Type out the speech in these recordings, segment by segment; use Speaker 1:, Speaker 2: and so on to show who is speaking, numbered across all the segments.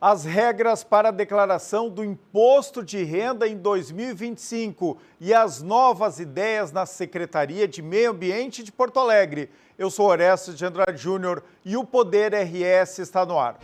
Speaker 1: As regras para a declaração do imposto de renda em 2025 e as novas ideias na Secretaria de Meio Ambiente de Porto Alegre. Eu sou Orestes de Andrade Júnior e o Poder RS está no ar.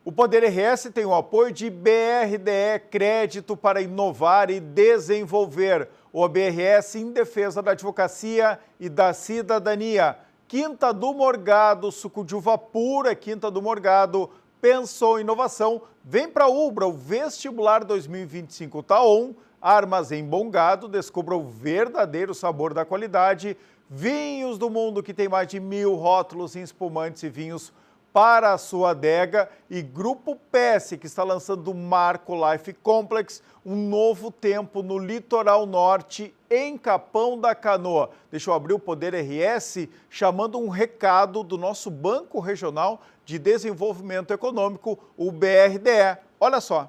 Speaker 1: O Poder RS tem o apoio de BRDE Crédito para Inovar e Desenvolver, o BRS em defesa da advocacia e da cidadania. Quinta do Morgado, suco de uva pura, Quinta do Morgado, pensou em inovação, vem para a Ubra, o vestibular 2025 tá on, Armazém Bom Gado, descubra o verdadeiro sabor da qualidade, Vinhos do Mundo, que tem mais de 1000 rótulos em espumantes e vinhos para a sua adega, e Grupo PS, que está lançando o Marco Life Complex, um novo tempo no litoral norte, em Capão da Canoa. Deixa eu abrir o Poder RS chamando um recado do nosso Banco Regional de Desenvolvimento Econômico, o BRDE. Olha só.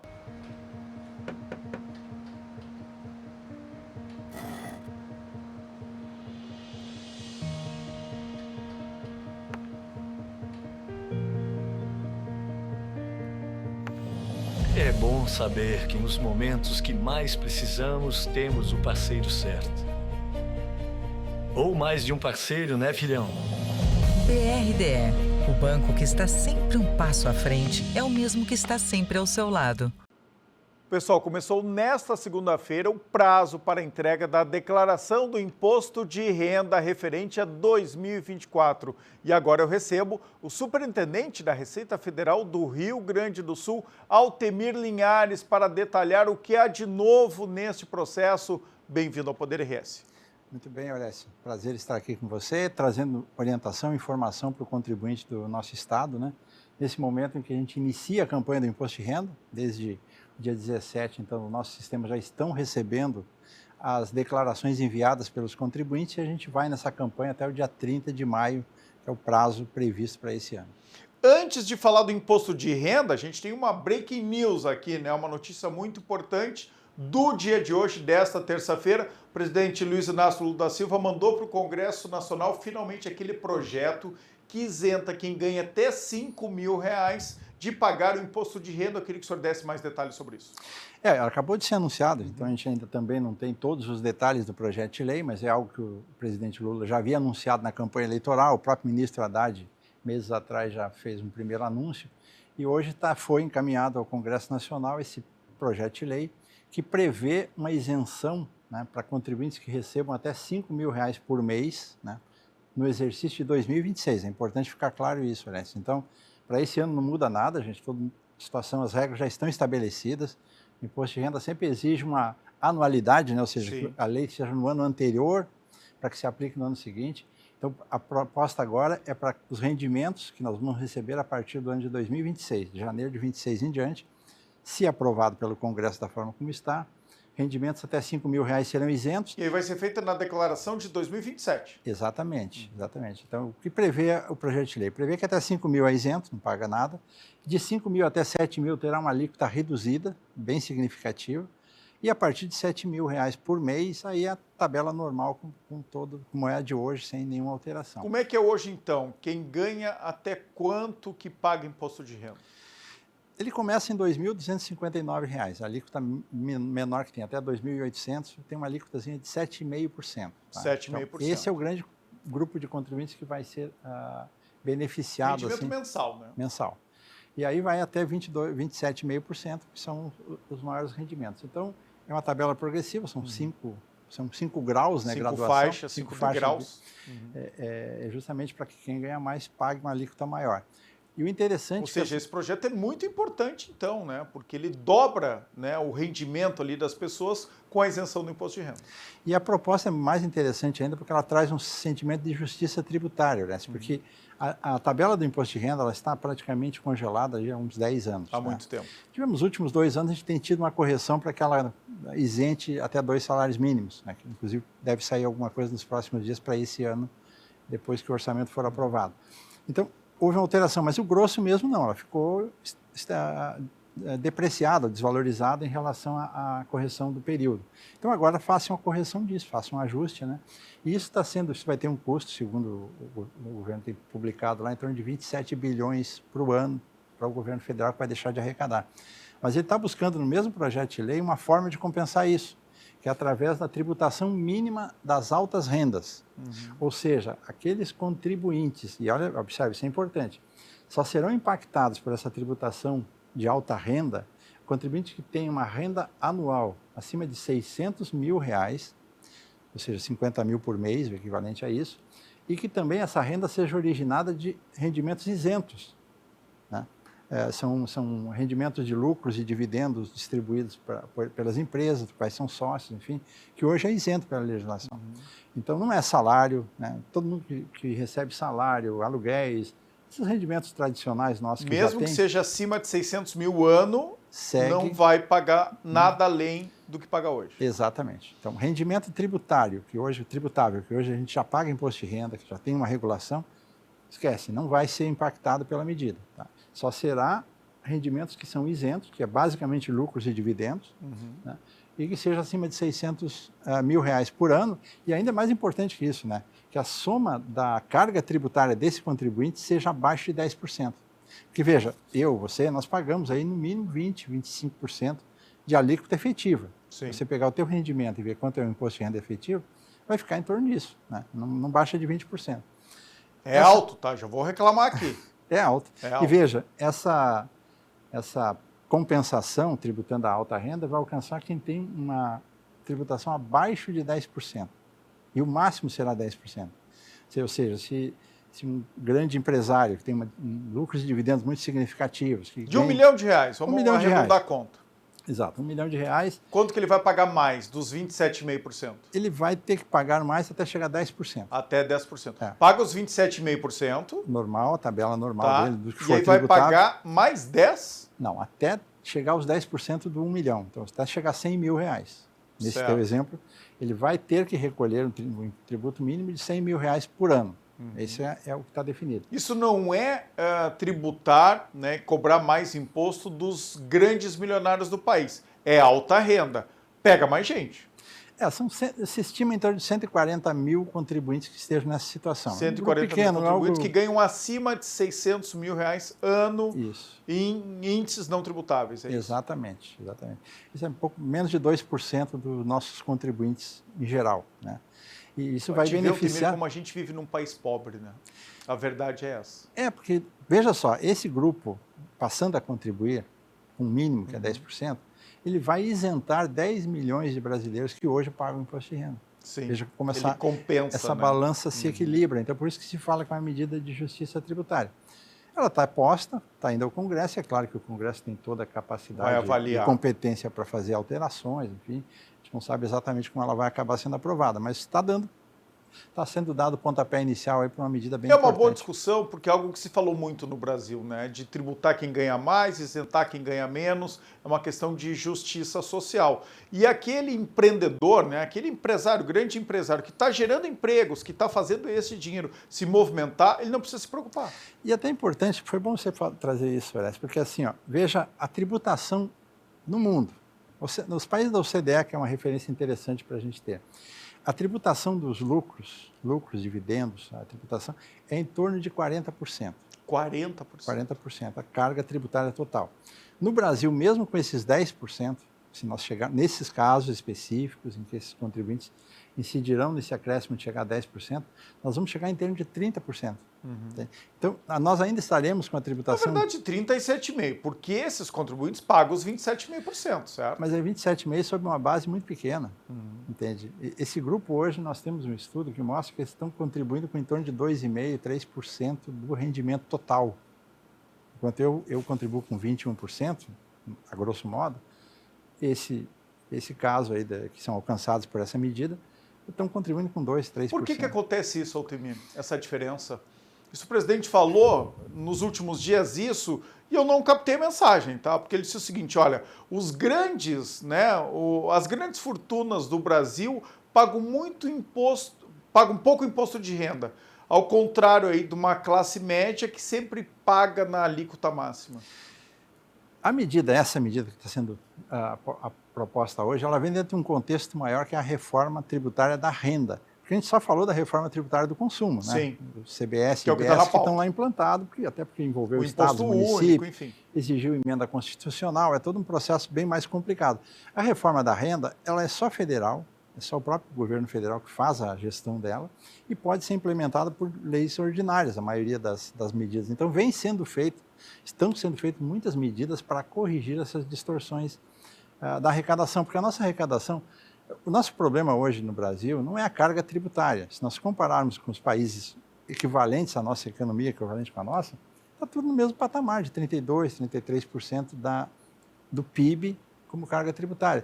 Speaker 2: É bom saber que nos momentos que mais precisamos, temos o parceiro certo. Ou mais de um parceiro, né, filhão?
Speaker 3: BRDE, o banco que está sempre um passo à frente, é o mesmo que está sempre ao seu lado.
Speaker 1: Pessoal, começou nesta segunda-feira o prazo para a entrega da declaração do imposto de renda referente a 2024. E agora eu recebo o superintendente da Receita Federal do Rio Grande do Sul, Altemir Linhares, para detalhar o que há de novo neste processo. Bem-vindo ao Poder RS.
Speaker 4: Muito bem, Orestes. Prazer estar aqui com você, trazendo orientação e informação para o contribuinte do nosso estado, né? Nesse momento em que a gente inicia a campanha do imposto de renda, desde dia 17, então, o nosso sistema já estão recebendo as declarações enviadas pelos contribuintes e a gente vai nessa campanha até o dia 30 de maio, que é o prazo previsto para esse ano.
Speaker 1: Antes de falar do imposto de renda, a gente tem uma breaking news aqui, né? Uma notícia muito importante do dia de hoje, desta terça-feira. O presidente Luiz Inácio Lula da Silva mandou para o Congresso Nacional finalmente aquele projeto que isenta quem ganha até R$5.000 de pagar o imposto de renda. Eu queria que o senhor desse mais detalhes sobre isso.
Speaker 4: Acabou de ser anunciado, então a gente ainda também não tem todos os detalhes do projeto de lei, mas é algo que o presidente Lula já havia anunciado na campanha eleitoral, o próprio ministro Haddad, meses atrás, já fez um primeiro anúncio, e hoje foi encaminhado ao Congresso Nacional esse projeto de lei que prevê uma isenção, né, para contribuintes que recebam até R$5.000 por mês, né, no exercício de 2026. É importante ficar claro isso, Orestes. Então, para esse ano não muda nada, gente, toda situação, as regras já estão estabelecidas. O imposto de renda sempre exige uma anualidade, né? Ou seja, que a lei seja no ano anterior para que se aplique no ano seguinte. Então, a proposta agora é para os rendimentos que nós vamos receber a partir do ano de 2026, de janeiro de 26 em diante, se aprovado pelo Congresso da forma como está, rendimentos até R$5.000 serão isentos.
Speaker 1: E aí vai ser feita na declaração de 2027.
Speaker 4: Exatamente, exatamente. Então, o que prevê o projeto de lei? Prevê que até R$5.000 é isento, não paga nada. De R$5.000 até R$7.000 terá uma alíquota reduzida, bem significativa. E a partir de R$7.000 por mês, aí é a tabela normal com todo, como é a de hoje, sem nenhuma alteração.
Speaker 1: Como é que é hoje, então? Quem ganha até quanto que paga imposto de renda?
Speaker 4: Ele começa em R$ 2.259, a alíquota menor que tem, até 2.800, tem uma alíquotazinha de 7,5%. Tá?
Speaker 1: 7,5%.
Speaker 4: Então, esse é o grande grupo de contribuintes que vai ser beneficiado.
Speaker 1: Rendimento mensal, né?
Speaker 4: Mensal. E aí vai até 27,5%, que são os maiores rendimentos. Então, é uma tabela progressiva, são cinco graus, né, graduação.
Speaker 1: Faixas, cinco graus.
Speaker 4: É justamente para que quem ganha mais pague uma alíquota maior. E o interessante...
Speaker 1: Ou seja, esse projeto é muito importante, então, né? Porque ele dobra, né, o rendimento ali das pessoas com a isenção do imposto de renda.
Speaker 4: E a proposta é mais interessante ainda porque ela traz um sentimento de justiça tributária, né? Porque a tabela do imposto de renda ela está praticamente congelada já há uns 10 anos.
Speaker 1: Há muito tempo.
Speaker 4: Nos últimos 2 anos, a gente tem tido uma correção para que ela isente até 2 salários mínimos, né? Que, inclusive, deve sair alguma coisa nos próximos dias para esse ano, depois que o orçamento for aprovado. Então, houve uma alteração, mas o grosso mesmo não, ela ficou depreciada, desvalorizada em relação à correção do período. Então agora façam uma correção disso, façam um ajuste, né? E isso vai ter um custo, segundo o governo tem publicado lá, em torno de 27 bilhões por ano para o governo federal, que vai deixar de arrecadar. Mas ele está buscando no mesmo projeto de lei uma forma de compensar isso, que é através da tributação mínima das altas rendas. Ou seja, aqueles contribuintes, e olha, observe, isso é importante, só serão impactados por essa tributação de alta renda contribuintes que têm uma renda anual acima de R$600 mil, ou seja, 50 mil por mês, o equivalente a isso, e que também essa renda seja originada de rendimentos isentos, né? São rendimentos de lucros e dividendos distribuídos pelas empresas, quais são sócios, enfim, que hoje é isento pela legislação. Então não é salário, né? Todo mundo que recebe salário, aluguéis, esses rendimentos tradicionais nossos que
Speaker 1: mesmo
Speaker 4: já
Speaker 1: que seja acima de 600 mil ano, não vai pagar nada além do que paga hoje.
Speaker 4: Exatamente. Então, rendimento tributário, tributável, que hoje a gente já paga imposto de renda, que já tem uma regulação, esquece, não vai ser impactado pela medida. Tá? Só será rendimentos que são isentos, que é basicamente lucros e dividendos, né? E que seja acima de 600 mil reais por ano, e ainda mais importante que isso, né? Que a soma da carga tributária desse contribuinte seja abaixo de 10%. Porque veja, você, nós pagamos aí no mínimo 20%, 25% de alíquota efetiva.
Speaker 1: Sim.
Speaker 4: Se você pegar o teu rendimento e ver quanto é o imposto de renda efetivo, vai ficar em torno disso, né? Não baixa de 20%.
Speaker 1: É alto, tá? Já vou reclamar aqui.
Speaker 4: É alto.
Speaker 1: É alto.
Speaker 4: E veja, essa compensação tributando a alta renda vai alcançar quem tem uma tributação abaixo de 10%. E o máximo será 10%. Ou seja, se um grande empresário que tem lucros e dividendos muito significativos...
Speaker 1: De R$1 milhão, vamos arredondar a conta.
Speaker 4: Exato, R$1 milhão.
Speaker 1: Quanto que ele vai pagar mais dos 27,5%?
Speaker 4: Ele vai ter que pagar mais até chegar a 10%.
Speaker 1: Até 10%.
Speaker 4: É.
Speaker 1: Paga os 27,5%.
Speaker 4: Normal, a tabela normal dele, do que for
Speaker 1: e aí vai
Speaker 4: tributado.
Speaker 1: pagar mais 10%?
Speaker 4: Não, até chegar aos 10% do 1 milhão. Então, até chegar a 100 mil reais. Nesse teu exemplo, ele vai ter que recolher um tributo mínimo de 100 mil reais por ano. Esse é o que está definido.
Speaker 1: Isso não é tributar, né, cobrar mais imposto dos grandes milionários do país. É alta renda. Pega mais gente.
Speaker 4: Se estima em torno de 140 mil contribuintes que estejam nessa situação.
Speaker 1: 140 mil contribuintes que ganham acima de 600 mil reais ano em índices não tributáveis. É isso?
Speaker 4: Exatamente. Isso é um pouco menos de 2% dos nossos contribuintes em geral, né? E isso vai beneficiar...
Speaker 1: como a gente vive num país pobre, né? A verdade é essa.
Speaker 4: Porque, veja só, esse grupo, passando a contribuir, com um mínimo, que é 10%, ele vai isentar 10 milhões de brasileiros que hoje pagam imposto de renda.
Speaker 1: Sim,
Speaker 4: veja como
Speaker 1: ele compensa,
Speaker 4: essa balança se equilibra. Então, por isso que se fala que é uma medida de justiça tributária. Ela está posta, está indo ao Congresso, é claro que o Congresso tem toda a capacidade e competência para fazer alterações, enfim, a gente não sabe exatamente como ela vai acabar sendo aprovada, mas está sendo dado o pontapé inicial aí para uma medida bem importante.
Speaker 1: É uma boa discussão, porque é algo que se falou muito no Brasil, né? De tributar quem ganha mais, isentar quem ganha menos, é uma questão de justiça social. E aquele empreendedor, né? Aquele empresário, grande empresário, que está gerando empregos, que está fazendo esse dinheiro se movimentar, ele não precisa se preocupar.
Speaker 4: E até importante, foi bom você trazer isso, Orestes, porque assim, veja a tributação no mundo. Nos países da OCDE, que é uma referência interessante para a gente ter, a tributação dos lucros, dividendos, a tributação é em torno de 40%.
Speaker 1: 40%?
Speaker 4: 40%, a carga tributária total. No Brasil, mesmo com esses 10%, se nós chegarmos nesses casos específicos em que esses contribuintes incidirão nesse acréscimo de chegar a 10%, nós vamos chegar em termos de 30%. Então, nós ainda estaremos com a tributação...
Speaker 1: Na verdade, 37,5%, porque esses contribuintes pagam os 27,5%, certo?
Speaker 4: Mas é 27,5% sobre uma base muito pequena, entende? Esse grupo hoje, nós temos um estudo que mostra que eles estão contribuindo com em torno de 2,5%, 3% do rendimento total. Enquanto eu contribuo com 21%, a grosso modo, esse caso aí que são alcançados por essa medida, estão contribuindo com 2%, 3%.
Speaker 1: Por que acontece isso, Altemir, essa diferença? Isso o presidente falou nos últimos dias isso, e eu não captei a mensagem, tá? Porque ele disse o seguinte, olha, os grandes, né, as grandes fortunas do Brasil pagam muito imposto, pagam pouco imposto de renda, ao contrário aí de uma classe média que sempre paga na alíquota máxima.
Speaker 4: Essa medida que está sendo a proposta hoje, ela vem dentro de um contexto maior que é a reforma tributária da renda. Porque a gente só falou da reforma tributária do consumo, né?
Speaker 1: Sim.
Speaker 4: O CBS
Speaker 1: que
Speaker 4: e
Speaker 1: é
Speaker 4: o
Speaker 1: que
Speaker 4: IBS
Speaker 1: tá
Speaker 4: que estão lá implantados, até porque envolveu
Speaker 1: o
Speaker 4: estados,
Speaker 1: imposto
Speaker 4: municípios,
Speaker 1: único, enfim.
Speaker 4: exigiu emenda constitucional, é todo um processo bem mais complicado. A reforma da renda, ela é só federal, é só o próprio governo federal que faz a gestão dela e pode ser implementada por leis ordinárias, a maioria das medidas. Então, estão sendo feitas muitas medidas para corrigir essas distorções da arrecadação, porque a nossa arrecadação, o nosso problema hoje no Brasil não é a carga tributária. Se nós compararmos com os países equivalentes à nossa economia, equivalente com a nossa, está tudo no mesmo patamar de 32%, 33% do PIB como carga tributária.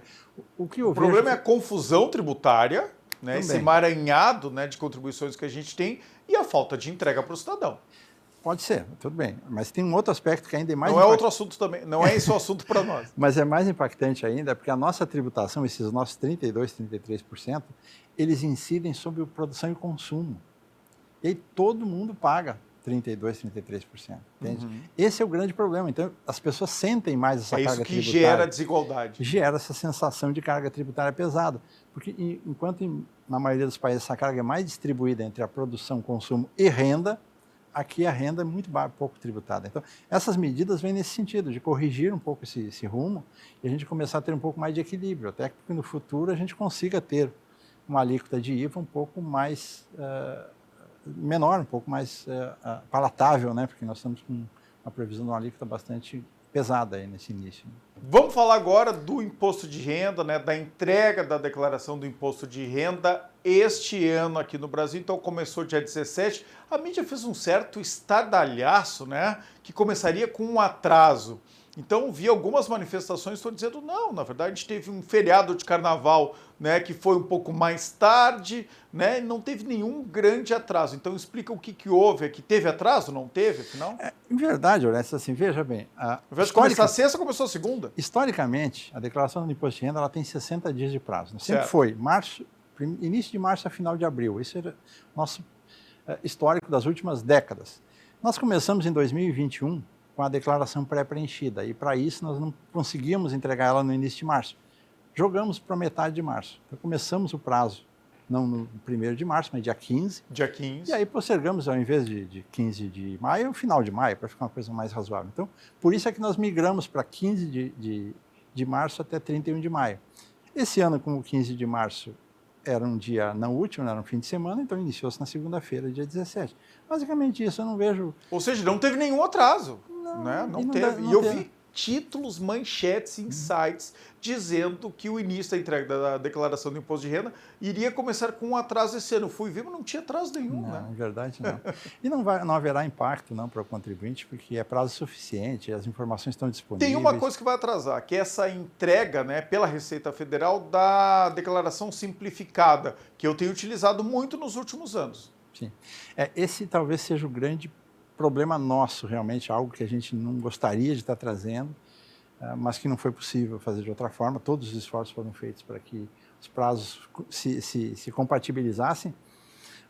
Speaker 4: O
Speaker 1: problema é a confusão tributária, né, esse
Speaker 4: Também.
Speaker 1: emaranhado, né, de contribuições que a gente tem e a falta de entrega para o cidadão.
Speaker 4: Pode ser, tudo bem. Mas tem um outro aspecto que ainda é mais
Speaker 1: Não é outro assunto também, não é esse o assunto para nós.
Speaker 4: Mas é mais impactante ainda, porque a nossa tributação, esses nossos 32%, 33%, eles incidem sobre a produção e consumo. E aí todo mundo paga 32%, 33%. Entende? Esse é o grande problema. Então, as pessoas sentem mais essa carga
Speaker 1: isso que
Speaker 4: tributária.
Speaker 1: gera desigualdade.
Speaker 4: Gera essa sensação de carga tributária pesada. Porque enquanto na maioria dos países essa carga é mais distribuída entre a produção, consumo e renda, aqui a renda é muito pouco tributada. Então, essas medidas vêm nesse sentido, de corrigir um pouco esse rumo e a gente começar a ter um pouco mais de equilíbrio, até que no futuro a gente consiga ter uma alíquota de IVA um pouco mais menor, um pouco mais palatável, né? Porque nós estamos com uma previsão de uma alíquota bastante pesada aí nesse início.
Speaker 1: Vamos falar agora do imposto de renda, né, da entrega da declaração do imposto de renda este ano aqui no Brasil. Então começou dia 17. A mídia fez um certo estardalhaço, né, que começaria com um atraso. Então vi algumas manifestações que estão dizendo não, na verdade a gente teve um feriado de carnaval, né, que foi um pouco mais tarde, né, e não teve nenhum grande atraso. Então explica o que houve aqui. Teve atraso? Não teve, afinal?
Speaker 4: Em verdade, Orestes, assim, veja bem.
Speaker 1: Ao invés de começar a sexta, começou a segunda.
Speaker 4: Historicamente, a declaração do imposto de renda ela tem 60 dias de prazo. Sempre
Speaker 1: Certo.
Speaker 4: foi início de março a final de abril. Esse era o nosso histórico das últimas décadas. Nós começamos em 2021 com a declaração pré-preenchida e para isso nós não conseguíamos entregar ela no início de março. Jogamos para metade de março. Então começamos o prazo, não no 1º de março, mas dia 15.
Speaker 1: Dia 15.
Speaker 4: E aí postergamos, ao invés de 15 de maio, o final de maio, para ficar uma coisa mais razoável. Então, por isso é que nós migramos para 15 de março até 31 de maio. Esse ano, como o 15 de março era um dia não útil, era um fim de semana, então iniciou-se na segunda-feira, dia 17. Basicamente isso, eu não vejo...
Speaker 1: Ou seja, não teve nenhum atraso.
Speaker 4: Não,
Speaker 1: né? Não
Speaker 4: e não
Speaker 1: teve.
Speaker 4: deve- não
Speaker 1: E eu
Speaker 4: teve.
Speaker 1: vi títulos, manchetes em sites dizendo que o início da entrega da declaração do imposto de renda iria começar com um atraso esse ano. Fui ver, mas não tinha atraso nenhum,
Speaker 4: Não,
Speaker 1: né?
Speaker 4: em verdade não. E não haverá impacto não, para o contribuinte, porque é prazo suficiente, as informações estão disponíveis.
Speaker 1: Tem uma coisa que vai atrasar, que é essa entrega, né, pela Receita Federal da declaração simplificada, que eu tenho utilizado muito nos últimos anos.
Speaker 4: Sim. Esse talvez seja o grande problema nosso, realmente, algo que a gente não gostaria de estar trazendo, mas que não foi possível fazer de outra forma. Todos os esforços foram feitos para que os prazos se compatibilizassem,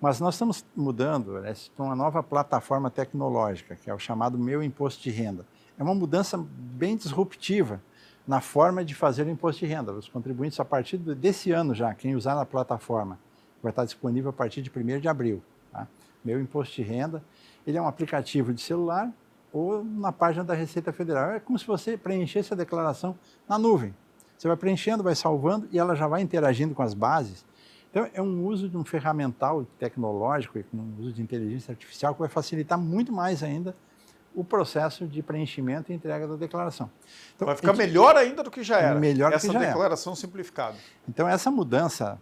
Speaker 4: mas nós estamos mudando para uma nova plataforma tecnológica, que é o chamado Meu Imposto de Renda. É uma mudança bem disruptiva na forma de fazer o imposto de renda. Os contribuintes, a partir desse ano já, quem usar na plataforma, vai estar disponível a partir de 1º de abril. Tá? Meu Imposto de Renda, ele é um aplicativo de celular ou na página da Receita Federal. É como se você preenchesse a declaração na nuvem. Você vai preenchendo, vai salvando e ela já vai interagindo com as bases. Então, é um uso de um ferramental tecnológico e um uso de inteligência artificial que vai facilitar muito mais ainda o processo de preenchimento e entrega da declaração. Então,
Speaker 1: Vai ficar melhor ainda do que já era.
Speaker 4: Melhor do que
Speaker 1: essa
Speaker 4: já era.
Speaker 1: declaração simplificada.
Speaker 4: Então, essa mudança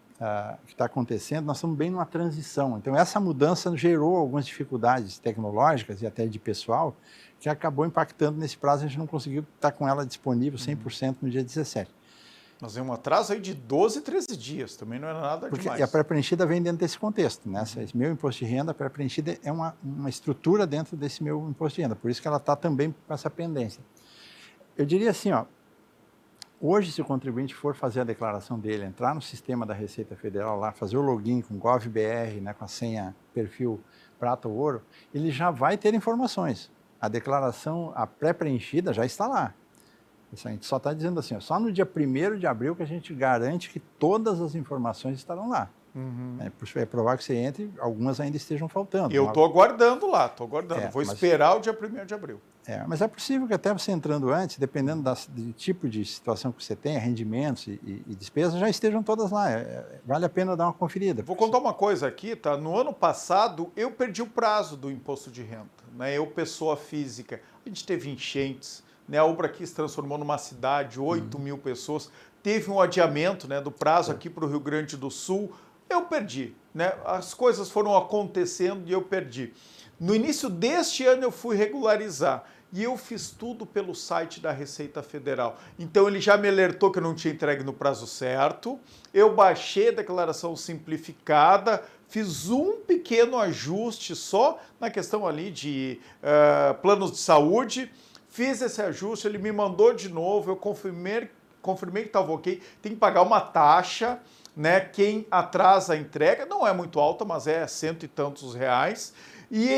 Speaker 4: que está acontecendo, nós estamos bem numa transição. Então, essa mudança gerou algumas dificuldades tecnológicas e até de pessoal, que acabou impactando nesse prazo, a gente não conseguiu estar com ela disponível 100% no dia 17.
Speaker 1: Nós temos um atraso aí de 12, 13 dias, também não era nada
Speaker 4: Porque
Speaker 1: demais.
Speaker 4: a pré-preenchida vem dentro desse contexto, né? Esse meu imposto de renda, a pré-preenchida é uma estrutura dentro desse meu imposto de renda, por isso que ela está também com essa pendência. Eu diria assim, ó, hoje se o contribuinte for fazer a declaração dele, entrar no sistema da Receita Federal lá, fazer o login com GovBR, né, com a senha perfil prata ou ouro, ele já vai ter informações. A declaração, a pré-preenchida já está lá. A gente só está dizendo assim, ó, só no dia 1º de abril que a gente garante que todas as informações estarão lá. É provável que você entre, algumas ainda estejam faltando.
Speaker 1: Eu estou aguardando lá, estou aguardando. Vou
Speaker 4: mas
Speaker 1: esperar o dia 1º de abril.
Speaker 4: Mas é possível que até você entrando antes, dependendo do tipo de situação que você tem, rendimentos e despesas, já estejam todas lá. Vale a pena dar uma conferida.
Speaker 1: Vou contar uma coisa aqui, tá? No ano passado, eu perdi o prazo do imposto de renda, né? Eu, pessoa física, a gente teve enchentes, né? A Ubra aqui se transformou numa cidade, 8.000 pessoas, teve um adiamento, né, do prazo aqui para o Rio Grande do Sul. Eu perdi, né? As coisas foram acontecendo e eu perdi. No início deste ano eu fui regularizar e eu fiz tudo pelo site da Receita Federal. Então ele já me alertou que eu não tinha entregue no prazo certo, eu baixei a declaração simplificada, fiz um pequeno ajuste só na questão ali de planos de saúde, fiz esse ajuste, ele me mandou de novo, eu confirmei que estava ok, tem que pagar uma taxa, né? Quem atrasa a entrega, não é muito alta, mas é 100 e tantos reais. E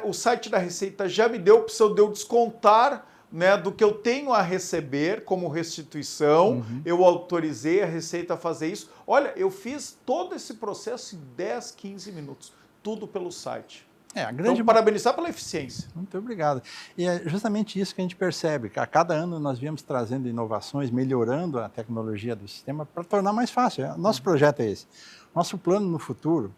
Speaker 1: o site da Receita já me deu a opção de eu descontar, né, do que eu tenho a receber como restituição. Eu autorizei a Receita a fazer isso. Olha, eu fiz todo esse processo em 10, 15 minutos, tudo pelo site. Então, parabenizar pela eficiência.
Speaker 4: Muito obrigado. E é justamente isso que a gente percebe, que a cada ano nós viemos trazendo inovações, melhorando a tecnologia do sistema para tornar mais fácil. Nosso projeto é esse. Nosso plano no futuro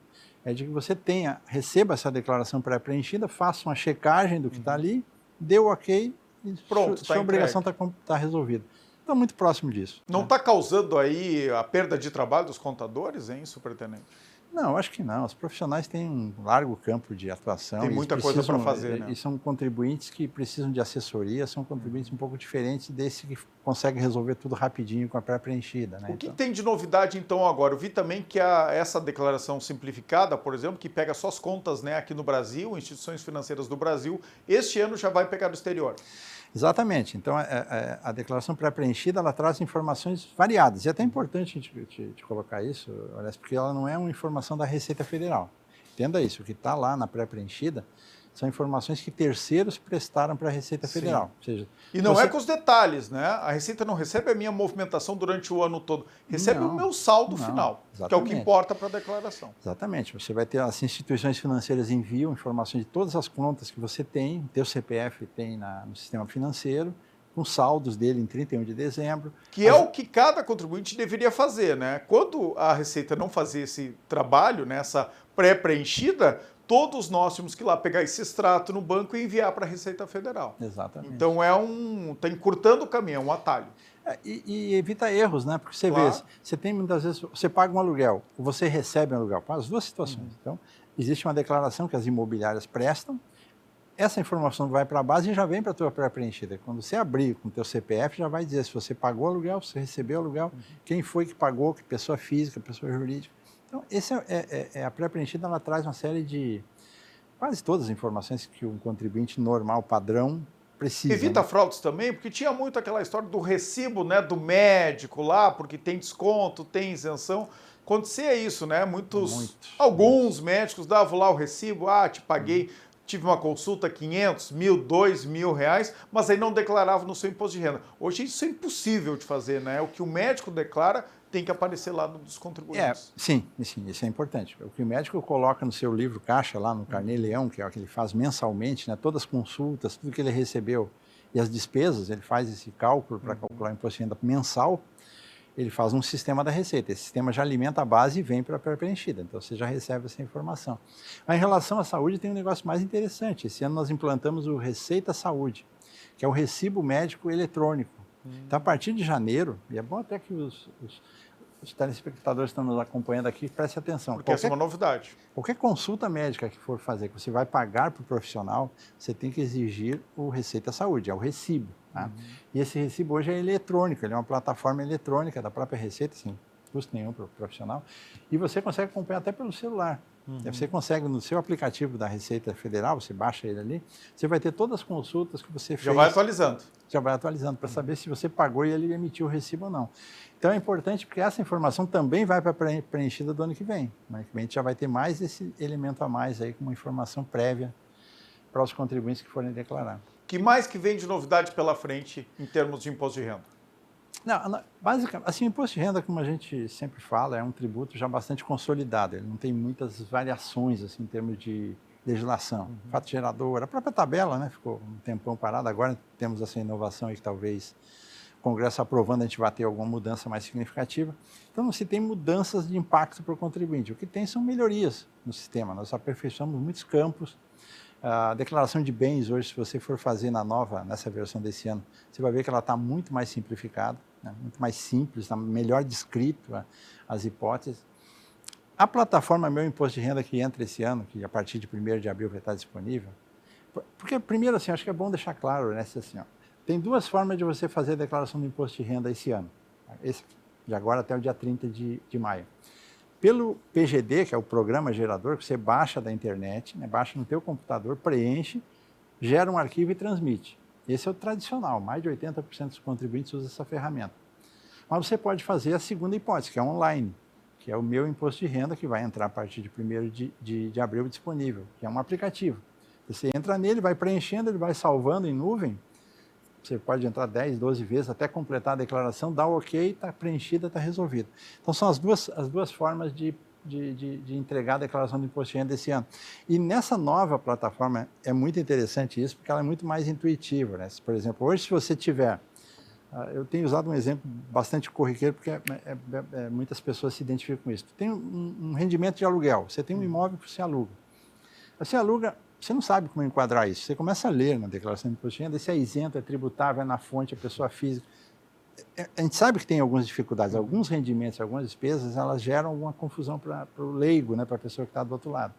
Speaker 4: é de que você receba essa declaração pré-preenchida, faça uma checagem do que está ali, dê o ok e
Speaker 1: pronto,
Speaker 4: sua obrigação está resolvida. Então, muito próximo disso.
Speaker 1: Não está causando aí a perda de trabalho dos contadores, hein, superintendente?
Speaker 4: Não, acho que não. Os profissionais têm um largo campo de atuação.
Speaker 1: Tem muita coisa para fazer, né?
Speaker 4: E são contribuintes que precisam de assessoria, são contribuintes um pouco diferentes desse que consegue resolver tudo rapidinho com a pré-preenchida, né?
Speaker 1: O que tem de novidade, então, agora? Eu vi também que essa declaração simplificada, por exemplo, que pega só as contas, né, aqui no Brasil, instituições financeiras do Brasil, este ano já vai pegar do exterior.
Speaker 4: Exatamente. Então, a declaração pré-preenchida, ela traz informações variadas. E é até importante a gente colocar isso, aliás, porque ela não é uma informação da Receita Federal. Entenda isso, o que está lá na pré-preenchida são informações que terceiros prestaram para a Receita Federal. Ou seja,
Speaker 1: e não é com os detalhes, né? A Receita não recebe a minha movimentação durante o ano todo, recebe o meu saldo final,
Speaker 4: exatamente.
Speaker 1: Que é o que importa para a declaração.
Speaker 4: Exatamente. Você vai ter, as instituições financeiras enviam informações de todas as contas que você tem, teu CPF tem no sistema financeiro, com saldos dele em 31 de dezembro.
Speaker 1: Que é o que cada contribuinte deveria fazer, né? Quando a Receita não fazia esse trabalho, né, essa pré-preenchida, todos nós tínhamos que ir lá pegar esse extrato no banco e enviar para a Receita Federal.
Speaker 4: Exatamente.
Speaker 1: Então está encurtando o caminho, é um atalho.
Speaker 4: E evita erros, né? Porque você vê, você tem muitas vezes, você paga um aluguel, ou você recebe um aluguel, as duas situações. Então, existe uma declaração que as imobiliárias prestam, essa informação vai para a base e já vem para a tua pré-preenchida. Quando você abrir com o teu CPF, já vai dizer se você pagou aluguel, se você recebeu aluguel, quem foi que pagou, que pessoa física, pessoa jurídica. Então, a pré-preenchida, ela traz uma série de, quase todas as informações que um contribuinte normal, padrão, precisa.
Speaker 1: Evita fraudes também, porque tinha muito aquela história do recibo, né, do médico lá, porque tem desconto, tem isenção. Acontecia isso, né? Alguns médicos davam lá o recibo, te paguei, tive uma consulta, 500, 1.000, 2.000 reais, mas aí não declarava no seu imposto de renda. Hoje isso é impossível de fazer, né? O que o médico declara tem que aparecer lá dos contribuintes.
Speaker 4: Sim, isso é importante. O que o médico coloca no seu livro caixa, lá no Carnê Leão, que é o que ele faz mensalmente, né? Todas as consultas, tudo que ele recebeu e as despesas, ele faz esse cálculo para calcular o imposto de renda mensal, ele faz um sistema da Receita. Esse sistema já alimenta a base e vem para a pré-preenchida. Então, você já recebe essa informação. Mas, em relação à saúde, tem um negócio mais interessante. Esse ano nós implantamos o Receita Saúde, que é o recibo médico eletrônico. Então, a partir de janeiro, e é bom até que os telespectadores que estão nos acompanhando aqui prestem atenção.
Speaker 1: Porque essa é uma novidade.
Speaker 4: Qualquer consulta médica que for fazer, que você vai pagar para o profissional, você tem que exigir o Receita Saúde, é o recibo. Tá? E esse recibo hoje é eletrônico, ele é uma plataforma eletrônica da própria Receita, sem custo nenhum para o profissional, e você consegue acompanhar até pelo celular. Você consegue, no seu aplicativo da Receita Federal, você baixa ele ali, você vai ter todas as consultas que você fez.
Speaker 1: Já vai atualizando.
Speaker 4: Já vai atualizando, para saber se você pagou e ele emitiu o recibo ou não. Então é importante porque essa informação também vai para a preenchida do ano que vem. No ano que vem a gente já vai ter mais esse elemento a mais aí, com uma informação prévia para os contribuintes que forem declarar.
Speaker 1: que mais que vem de novidade pela frente em termos de imposto de renda?
Speaker 4: Não, basicamente, assim, o imposto de renda, como a gente sempre fala, é um tributo já bastante consolidado. Ele não tem muitas variações assim, em termos de legislação. Fato gerador, a própria tabela, né, ficou um tempão parada. Agora temos essa inovação aí que talvez o Congresso aprovando a gente vai ter alguma mudança mais significativa. Então não se tem mudanças de impacto para o contribuinte. O que tem são melhorias no sistema. Nós aperfeiçoamos muitos campos. A declaração de bens hoje, se você for fazer nessa versão desse ano, você vai ver que ela está muito mais simplificada, né? Muito mais simples, está melhor descrito as hipóteses. A plataforma Meu Imposto de Renda que entra esse ano, que a partir de 1º de abril vai estar disponível, porque primeiro, assim, acho que é bom deixar claro, né, assim, ó, tem duas formas de você fazer a declaração do imposto de renda esse ano, de agora até o dia 30 de maio. Pelo PGD, que é o programa gerador, que você baixa da internet, né, baixa no teu computador, preenche, gera um arquivo e transmite. Esse é o tradicional, mais de 80% dos contribuintes usam essa ferramenta. Mas você pode fazer a segunda hipótese, que é online, que é o Meu Imposto de Renda, que vai entrar a partir de 1º de abril disponível, que é um aplicativo. Você entra nele, vai preenchendo, ele vai salvando em nuvem, você pode entrar 10, 12 vezes até completar a declaração, dá o ok, está preenchida, está resolvido. Então, são as duas formas de entregar a declaração do imposto de renda esse ano. E nessa nova plataforma é muito interessante isso, porque ela é muito mais intuitiva, né? Por exemplo, hoje se você tiver... Eu tenho usado um exemplo bastante corriqueiro, porque muitas pessoas se identificam com isso. Tem um rendimento de aluguel, você tem um imóvel que você aluga. Você aluga... Você não sabe como enquadrar isso. Você começa a ler na declaração de imposto de renda, se é isento, é tributável, é na fonte, é pessoa física. A gente sabe que tem algumas dificuldades, alguns rendimentos, algumas despesas, elas geram alguma confusão para o leigo, né, para a pessoa que está do outro lado.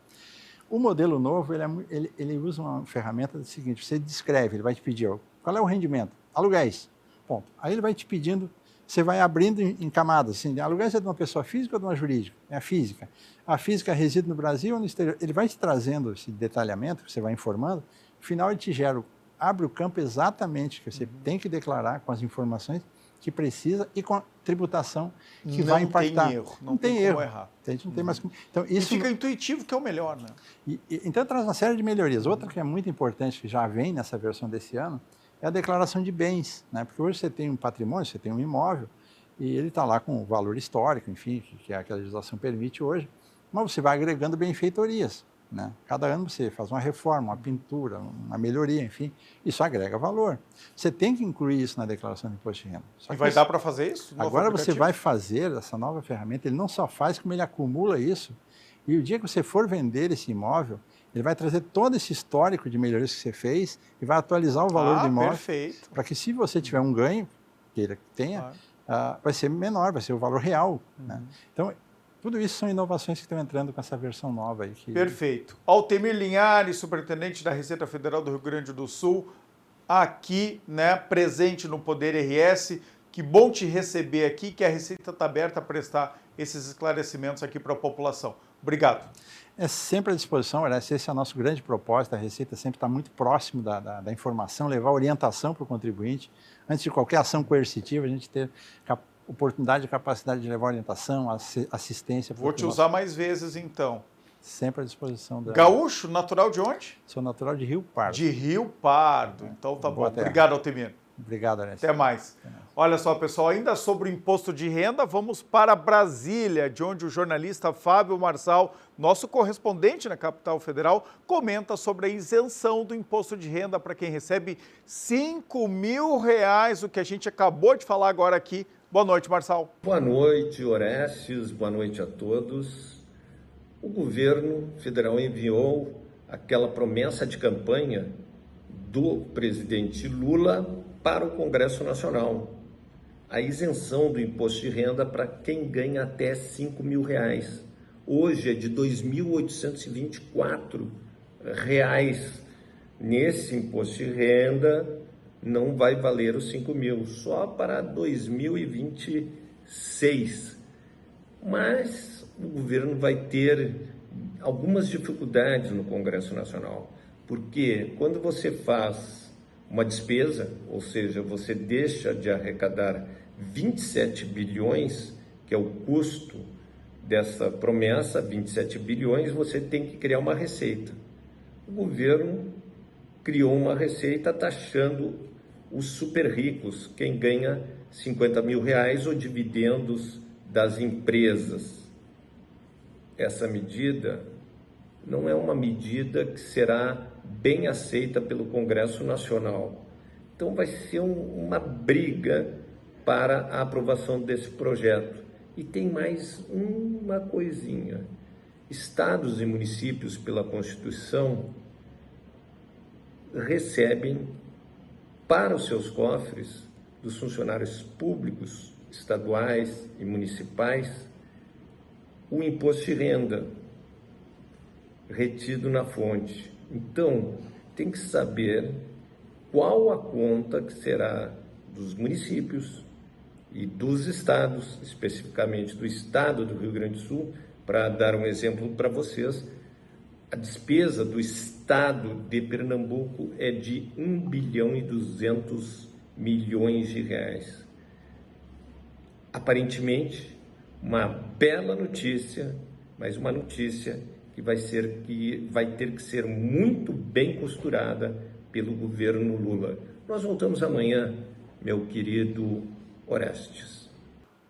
Speaker 4: O modelo novo, ele usa uma ferramenta do seguinte, você descreve, ele vai te pedir, qual é o rendimento? Aluguéis, ponto. Aí ele vai te pedindo, você vai abrindo em camadas, assim, aluguéis é de uma pessoa física ou de uma jurídica? É a física. A física reside no Brasil ou no exterior? Ele vai te trazendo esse detalhamento, você vai informando, no final ele te gera, abre o campo exatamente que você tem que declarar com as informações que precisa e com a tributação que vai impactar.
Speaker 1: Não tem erro, como errar.
Speaker 4: A gente não tem mais como... Então, isso...
Speaker 1: E fica intuitivo, que é o melhor, né?
Speaker 4: Então traz uma série de melhorias. Outra que é muito importante, que já vem nessa versão desse ano, é a declaração de bens, né? Porque hoje você tem um patrimônio, você tem um imóvel, e ele está lá com o valor histórico, enfim, que é a legislação permite hoje, mas você vai agregando benfeitorias, né? Cada ano você faz uma reforma, uma pintura, uma melhoria, enfim, isso agrega valor. Você tem que incluir isso na declaração de imposto de renda.
Speaker 1: Só que vai dar para fazer isso?
Speaker 4: Agora você vai fazer essa nova ferramenta, ele não só faz, como ele acumula isso, e o dia que você for vender esse imóvel, ele vai trazer todo esse histórico de melhorias que você fez e vai atualizar o valor do imóvel.
Speaker 1: Perfeito.
Speaker 4: Para que se você tiver um ganho, que ele tenha, vai ser menor, vai ser o valor real. Né? Então, tudo isso são inovações que estão entrando com essa versão nova aí.
Speaker 1: Perfeito. Altemir Linhares, superintendente da Receita Federal do Rio Grande do Sul, aqui, né, presente no Poder RS. Que bom te receber aqui, que a Receita está aberta a prestar esses esclarecimentos aqui para a população. Obrigado.
Speaker 4: É sempre à disposição, esse é o nosso grande propósito, a Receita sempre está muito próximo da informação, levar orientação para o contribuinte. Antes de qualquer ação coercitiva, a gente ter oportunidade e capacidade de levar orientação, assistência.
Speaker 1: Vou te usar mais vezes, então.
Speaker 4: Sempre à disposição.
Speaker 1: Gaúcho, natural de onde?
Speaker 4: Sou natural de Rio Pardo.
Speaker 1: De Rio Pardo, então tá bom. Obrigado, Altemir.
Speaker 4: Obrigado, Ernesto.
Speaker 1: Até mais. Olha só, pessoal, ainda sobre o imposto de renda, vamos para Brasília, de onde o jornalista Fábio Marçal, nosso correspondente na capital federal, comenta sobre a isenção do imposto de renda para quem recebe R$5 mil, o que a gente acabou de falar agora aqui. Boa noite, Marçal.
Speaker 5: Boa noite, Orestes. Boa noite a todos. O governo federal enviou aquela promessa de campanha do presidente Lula para o Congresso Nacional, a isenção do imposto de renda para quem ganha até R$5 mil. Hoje é de R$ 2.824. Nesse imposto de renda não vai valer os 5 mil, só para 2026. Mas o governo vai ter algumas dificuldades no Congresso Nacional, porque quando você faz uma despesa, ou seja, você deixa de arrecadar 27 bilhões, que é o custo dessa promessa, 27 bilhões, você tem que criar uma receita. O governo criou uma receita taxando os super ricos, quem ganha 50 mil reais ou dividendos das empresas. Essa medida não é uma medida que será bem aceita pelo Congresso Nacional. Então vai ser uma briga para a aprovação desse projeto. E tem mais uma coisinha. Estados e municípios, pela Constituição, recebem para os seus cofres dos funcionários públicos, estaduais e municipais, o imposto de renda retido na fonte. Então, tem que saber qual a conta que será dos municípios e dos estados, especificamente do estado do Rio Grande do Sul. Para dar um exemplo para vocês, a despesa do estado de Pernambuco é de 1 bilhão e 200 milhões de reais. Aparentemente, uma bela notícia, mas uma notícia que vai ter que ser muito bem costurada pelo governo Lula. Nós voltamos amanhã, meu querido Orestes.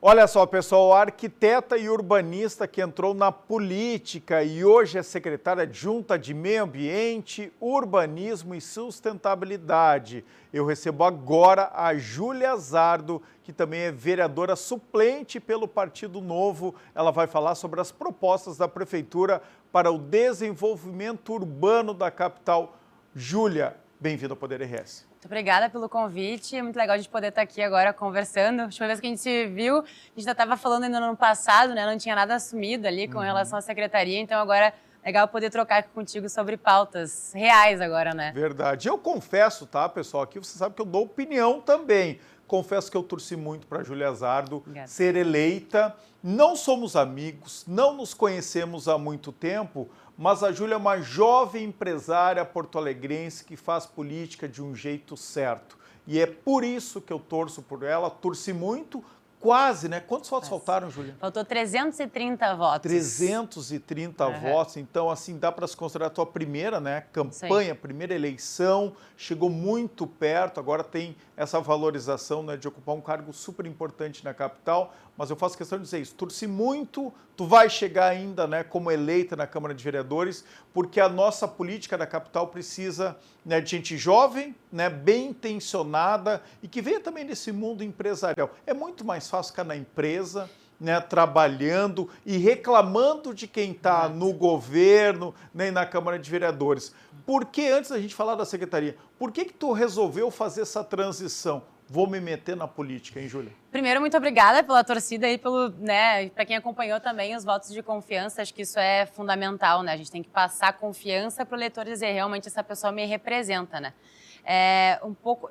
Speaker 1: Olha só, pessoal, a arquiteta e urbanista que entrou na política e hoje é secretária adjunta de Meio Ambiente, Urbanismo e Sustentabilidade. Eu recebo agora a Júlia Zardo, que também é vereadora suplente pelo Partido Novo. Ela vai falar sobre as propostas da Prefeitura para o desenvolvimento urbano da capital. Júlia, bem-vinda ao Poder RS.
Speaker 6: Muito obrigada pelo convite, é muito legal a gente poder estar aqui agora conversando. A última vez que a gente se viu, a gente já estava falando ainda no ano passado, né? Não tinha nada assumido ali com relação à secretaria, então agora é legal poder trocar contigo sobre pautas reais agora, né?
Speaker 1: Verdade. Eu confesso, tá, pessoal, aqui você sabe que eu dou opinião também. Confesso que eu torci muito para a Júlia Zardo ser eleita. Não somos amigos, não nos conhecemos há muito tempo, mas a Júlia é uma jovem empresária porto-alegrense que faz política de um jeito certo. E é por isso que eu torço por ela, torci muito, quase, né? Quantos votos faltaram, Júlia?
Speaker 6: Faltou 330 votos.
Speaker 1: 330 votos, então assim, dá para se considerar a tua primeira, né, campanha, primeira eleição, chegou muito perto, agora tem essa valorização, né, de ocupar um cargo super importante na capital, mas eu faço questão de dizer isso, torci muito, tu vai chegar ainda, né, como eleita na Câmara de Vereadores, porque a nossa política da capital precisa, né, de gente jovem, né, bem intencionada e que venha também desse mundo empresarial. É muito mais fácil ficar na empresa, né, trabalhando e reclamando de quem está no governo, né, e na Câmara de Vereadores. Por que, antes da gente falar da secretaria, por que tu resolveu fazer essa transição? Vou me meter na política, hein, Júlia?
Speaker 6: Primeiro, muito obrigada pela torcida e pelo, né, para quem acompanhou também os votos de confiança, acho que isso é fundamental, né? A gente tem que passar confiança para o eleitor dizer realmente essa pessoa me representa, né?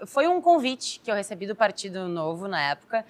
Speaker 6: Foi um convite que eu recebi do Partido Novo na época.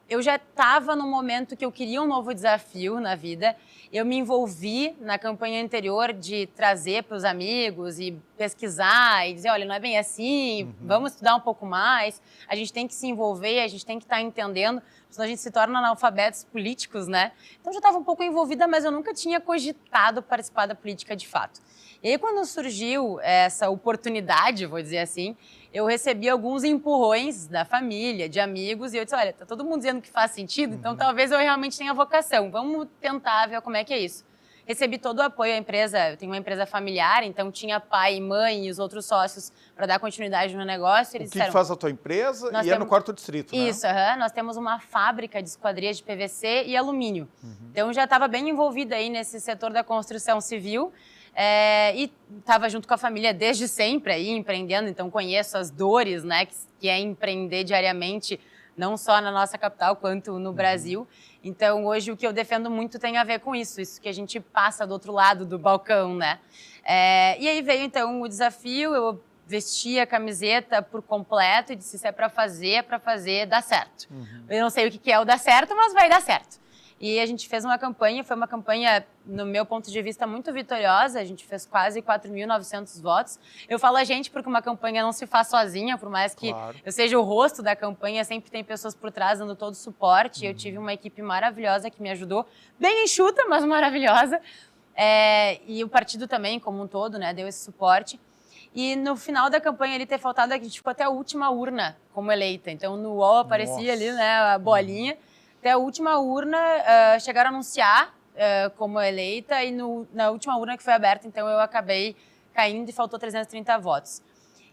Speaker 6: Eu já estava no momento que eu queria um novo desafio na vida. Eu me envolvi na campanha anterior de trazer para os amigos e pesquisar e dizer, olha, não é bem assim, vamos estudar um pouco mais, a gente tem que se envolver, a gente tem que estar entendendo, senão a gente se torna analfabetos políticos, né? Então eu já estava um pouco envolvida, mas eu nunca tinha cogitado participar da política de fato. E aí quando surgiu essa oportunidade, vou dizer assim, eu recebi alguns empurrões da família, de amigos, e eu disse, olha, tá todo mundo dizendo que faz sentido, então talvez eu realmente tenha vocação, vamos tentar ver como é que é isso. Recebi todo o apoio à empresa, eu tenho uma empresa familiar, então tinha pai, mãe e os outros sócios para dar continuidade no negócio. Eles disseram,
Speaker 1: faz a tua empresa e é no 4º distrito, né?
Speaker 6: Isso, nós temos uma fábrica de esquadrias de PVC e alumínio. Então eu já estava bem envolvida aí nesse setor da construção civil, e estava junto com a família desde sempre aí, empreendendo, então conheço as dores, né, que é empreender diariamente, não só na nossa capital, quanto no Brasil. Então, hoje, o que eu defendo muito tem a ver com isso que a gente passa do outro lado do balcão, né? E aí veio, então, o desafio, eu vesti a camiseta por completo e disse, se é para fazer, dá certo. Eu não sei o que é o dar certo, mas vai dar certo. E a gente fez uma campanha, foi uma campanha, no meu ponto de vista, muito vitoriosa. A gente fez quase 4.900 votos. Eu falo a gente porque uma campanha não se faz sozinha, por mais que eu seja o rosto da campanha, sempre tem pessoas por trás dando todo o suporte. Eu tive uma equipe maravilhosa que me ajudou, bem enxuta, mas maravilhosa. E o partido também, como um todo, né, deu esse suporte. E no final da campanha ele ter faltado, a gente ficou até a última urna como eleita. Então no UOL aparecia ali, né, a bolinha. Até a última urna, chegaram a anunciar como eleita e na última urna que foi aberta, então eu acabei caindo e faltou 330 votos.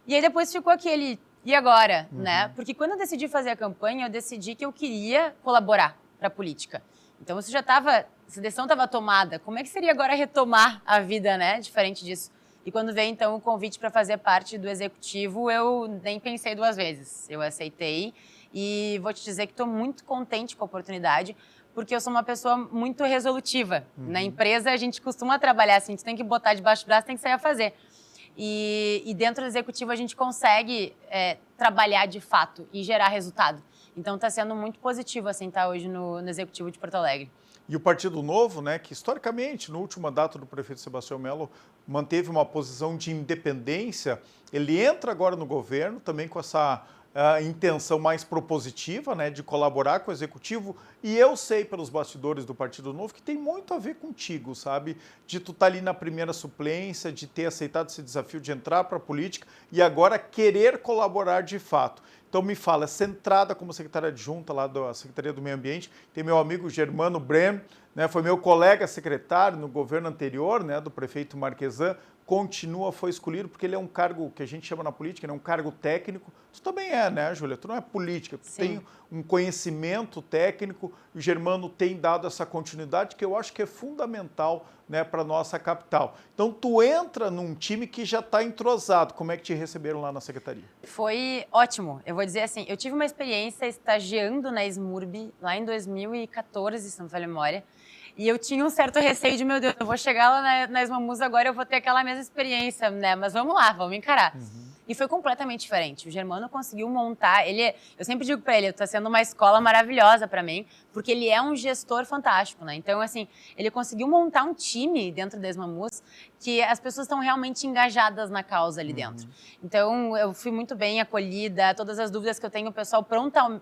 Speaker 6: E aí depois ficou aquele, e agora, né? Porque quando eu decidi fazer a campanha, eu decidi que eu queria colaborar para a política. Então isso já estava, essa decisão estava tomada. Como é que seria agora retomar a vida, né? Diferente disso. E quando veio, então, o convite para fazer parte do executivo, eu nem pensei duas vezes. Eu aceitei e vou te dizer que estou muito contente com a oportunidade, porque eu sou uma pessoa muito resolutiva. Na empresa, a gente costuma trabalhar assim, a gente tem que botar debaixo do braço, tem que sair a fazer. E dentro do executivo, a gente consegue trabalhar de fato e gerar resultado. Então, está sendo muito positivo assim, estar hoje no executivo de Porto Alegre.
Speaker 1: E o Partido Novo, né, que historicamente, no último mandato do prefeito Sebastião Melo, manteve uma posição de independência, ele entra agora no governo também com essa intenção mais propositiva, né, de colaborar com o executivo. E eu sei pelos bastidores do Partido Novo que tem muito a ver contigo, sabe? De tu estar ali na primeira suplência, de ter aceitado esse desafio de entrar para a política e agora querer colaborar de fato. Então me fala, essa entrada como secretária adjunta lá da Secretaria do Meio Ambiente, tem meu amigo Germano Brem, né, foi meu colega secretário no governo anterior, né, do prefeito Marquesan, foi escolhido porque ele é um cargo que a gente chama na política, né, um cargo técnico. Tu também é, né, Júlia? Tu não é política, tu tem um conhecimento técnico, o Germano tem dado essa continuidade que eu acho que é fundamental, né, para a nossa capital. Então, tu entra num time que já está entrosado. Como é que te receberam lá na secretaria?
Speaker 6: Foi ótimo. Eu vou dizer assim, eu tive uma experiência estagiando na Smurb lá em 2014, se não me falha a memória. E eu tinha um certo receio de, meu Deus, eu vou chegar lá na Esmamusa agora, eu vou ter aquela mesma experiência, né? Mas vamos lá, vamos encarar. E foi completamente diferente. O Germano conseguiu montar, eu sempre digo para ele, está sendo uma escola maravilhosa para mim, porque ele é um gestor fantástico, né? Então, assim, ele conseguiu montar um time dentro da Esmamus que as pessoas estão realmente engajadas na causa ali dentro. Então, eu fui muito bem acolhida, todas as dúvidas que eu tenho, o pessoal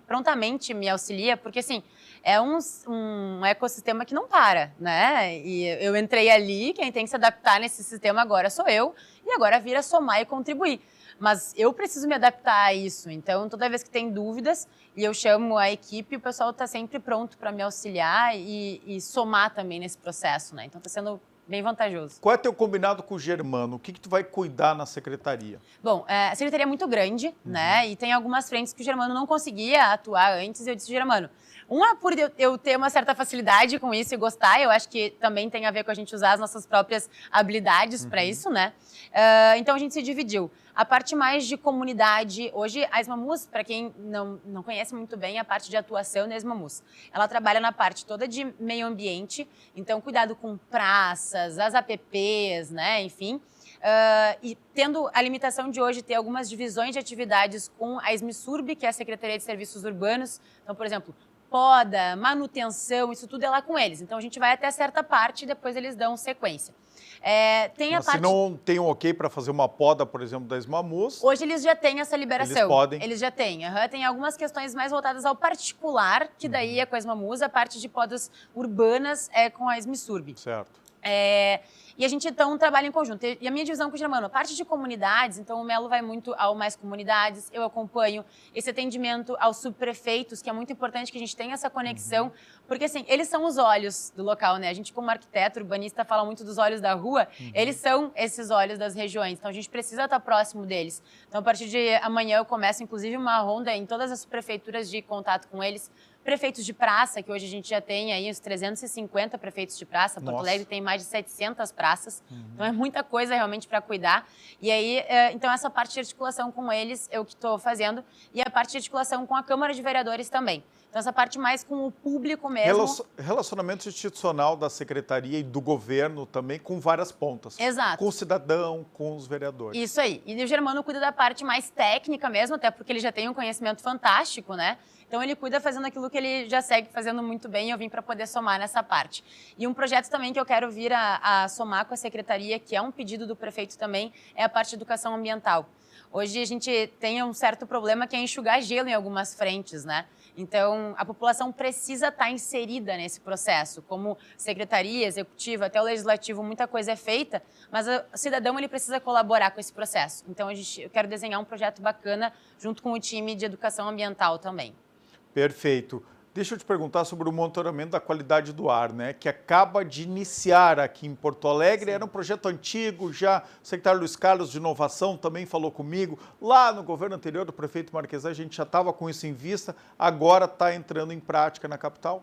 Speaker 6: prontamente me auxilia, porque, assim, é um ecossistema que não para, né? E eu entrei ali, quem tem que se adaptar nesse sistema agora sou eu, e agora vira somar e contribuir. Mas eu preciso me adaptar a isso, então toda vez que tem dúvidas e eu chamo a equipe, o pessoal está sempre pronto para me auxiliar e somar também nesse processo, né? Então está sendo bem vantajoso.
Speaker 1: Qual é teu combinado com o Germano? O que tu vai cuidar na secretaria?
Speaker 6: Bom, a secretaria é muito grande, né? E tem algumas frentes que o Germano não conseguia atuar antes. Eu disse, Germano, por eu ter uma certa facilidade com isso e gostar, eu acho que também tem a ver com a gente usar as nossas próprias habilidades para isso, né? Então a gente se dividiu. A parte mais de comunidade, hoje a Esmamus, para quem não conhece muito bem a parte de atuação da Esmamus, ela trabalha na parte toda de meio ambiente, então cuidado com praças, as APPs, né, enfim, e tendo a limitação de hoje ter algumas divisões de atividades com a SMSURB, que é a Secretaria de Serviços Urbanos, então, por exemplo, poda, manutenção, isso tudo é lá com eles. Então a gente vai até certa parte e depois eles dão sequência.
Speaker 1: Mas se não tem um ok para fazer uma poda, por exemplo, da Esmamus...
Speaker 6: Hoje eles já têm essa liberação.
Speaker 1: Eles podem?
Speaker 6: Eles já têm. Tem algumas questões mais voltadas ao particular, que daí é com a Esmamus, a parte de podas urbanas é com a SMSURB.
Speaker 1: Certo.
Speaker 6: E a gente, então, trabalha em conjunto. E a minha divisão com o Germano, a parte de comunidades, então o Melo vai muito ao Mais Comunidades, eu acompanho esse atendimento aos subprefeitos, que é muito importante que a gente tenha essa conexão, porque, assim, eles são os olhos do local, né? A gente, como arquiteto, urbanista, fala muito dos olhos da rua, eles são esses olhos das regiões, então a gente precisa estar próximo deles. Então, a partir de amanhã, eu começo, inclusive, uma ronda em todas as prefeituras de contato com eles, prefeitos de praça, que hoje a gente já tem aí uns 350 prefeitos de praça. Porto Alegre tem mais de 700 praças. Então é muita coisa realmente para cuidar. E aí, então essa parte de articulação com eles eu que estou fazendo e a parte de articulação com a Câmara de Vereadores também. Então essa parte mais com o público mesmo.
Speaker 1: Relacionamento institucional da secretaria e do governo também com várias pontas.
Speaker 6: Exato.
Speaker 1: Com o cidadão, com os vereadores.
Speaker 6: Isso aí. E o Germano cuida da parte mais técnica mesmo, até porque ele já tem um conhecimento fantástico, né? Então, ele cuida fazendo aquilo que ele já segue fazendo muito bem e eu vim para poder somar nessa parte. E um projeto também que eu quero vir a somar com a secretaria, que é um pedido do prefeito também, é a parte de educação ambiental. Hoje a gente tem um certo problema que é enxugar gelo em algumas frentes, né? Então, a população precisa estar inserida nesse processo. Como secretaria, executiva, até o legislativo, muita coisa é feita, mas o cidadão ele precisa colaborar com esse processo. Então, eu quero desenhar um projeto bacana junto com o time de educação ambiental também.
Speaker 1: Perfeito. Deixa eu te perguntar sobre o monitoramento da qualidade do ar, né? Que acaba de iniciar aqui em Porto Alegre. Sim. Era um projeto antigo, já o secretário Luiz Carlos de Inovação também falou comigo. Lá no governo anterior do prefeito Marquesan, a gente já estava com isso em vista, agora está entrando em prática na capital?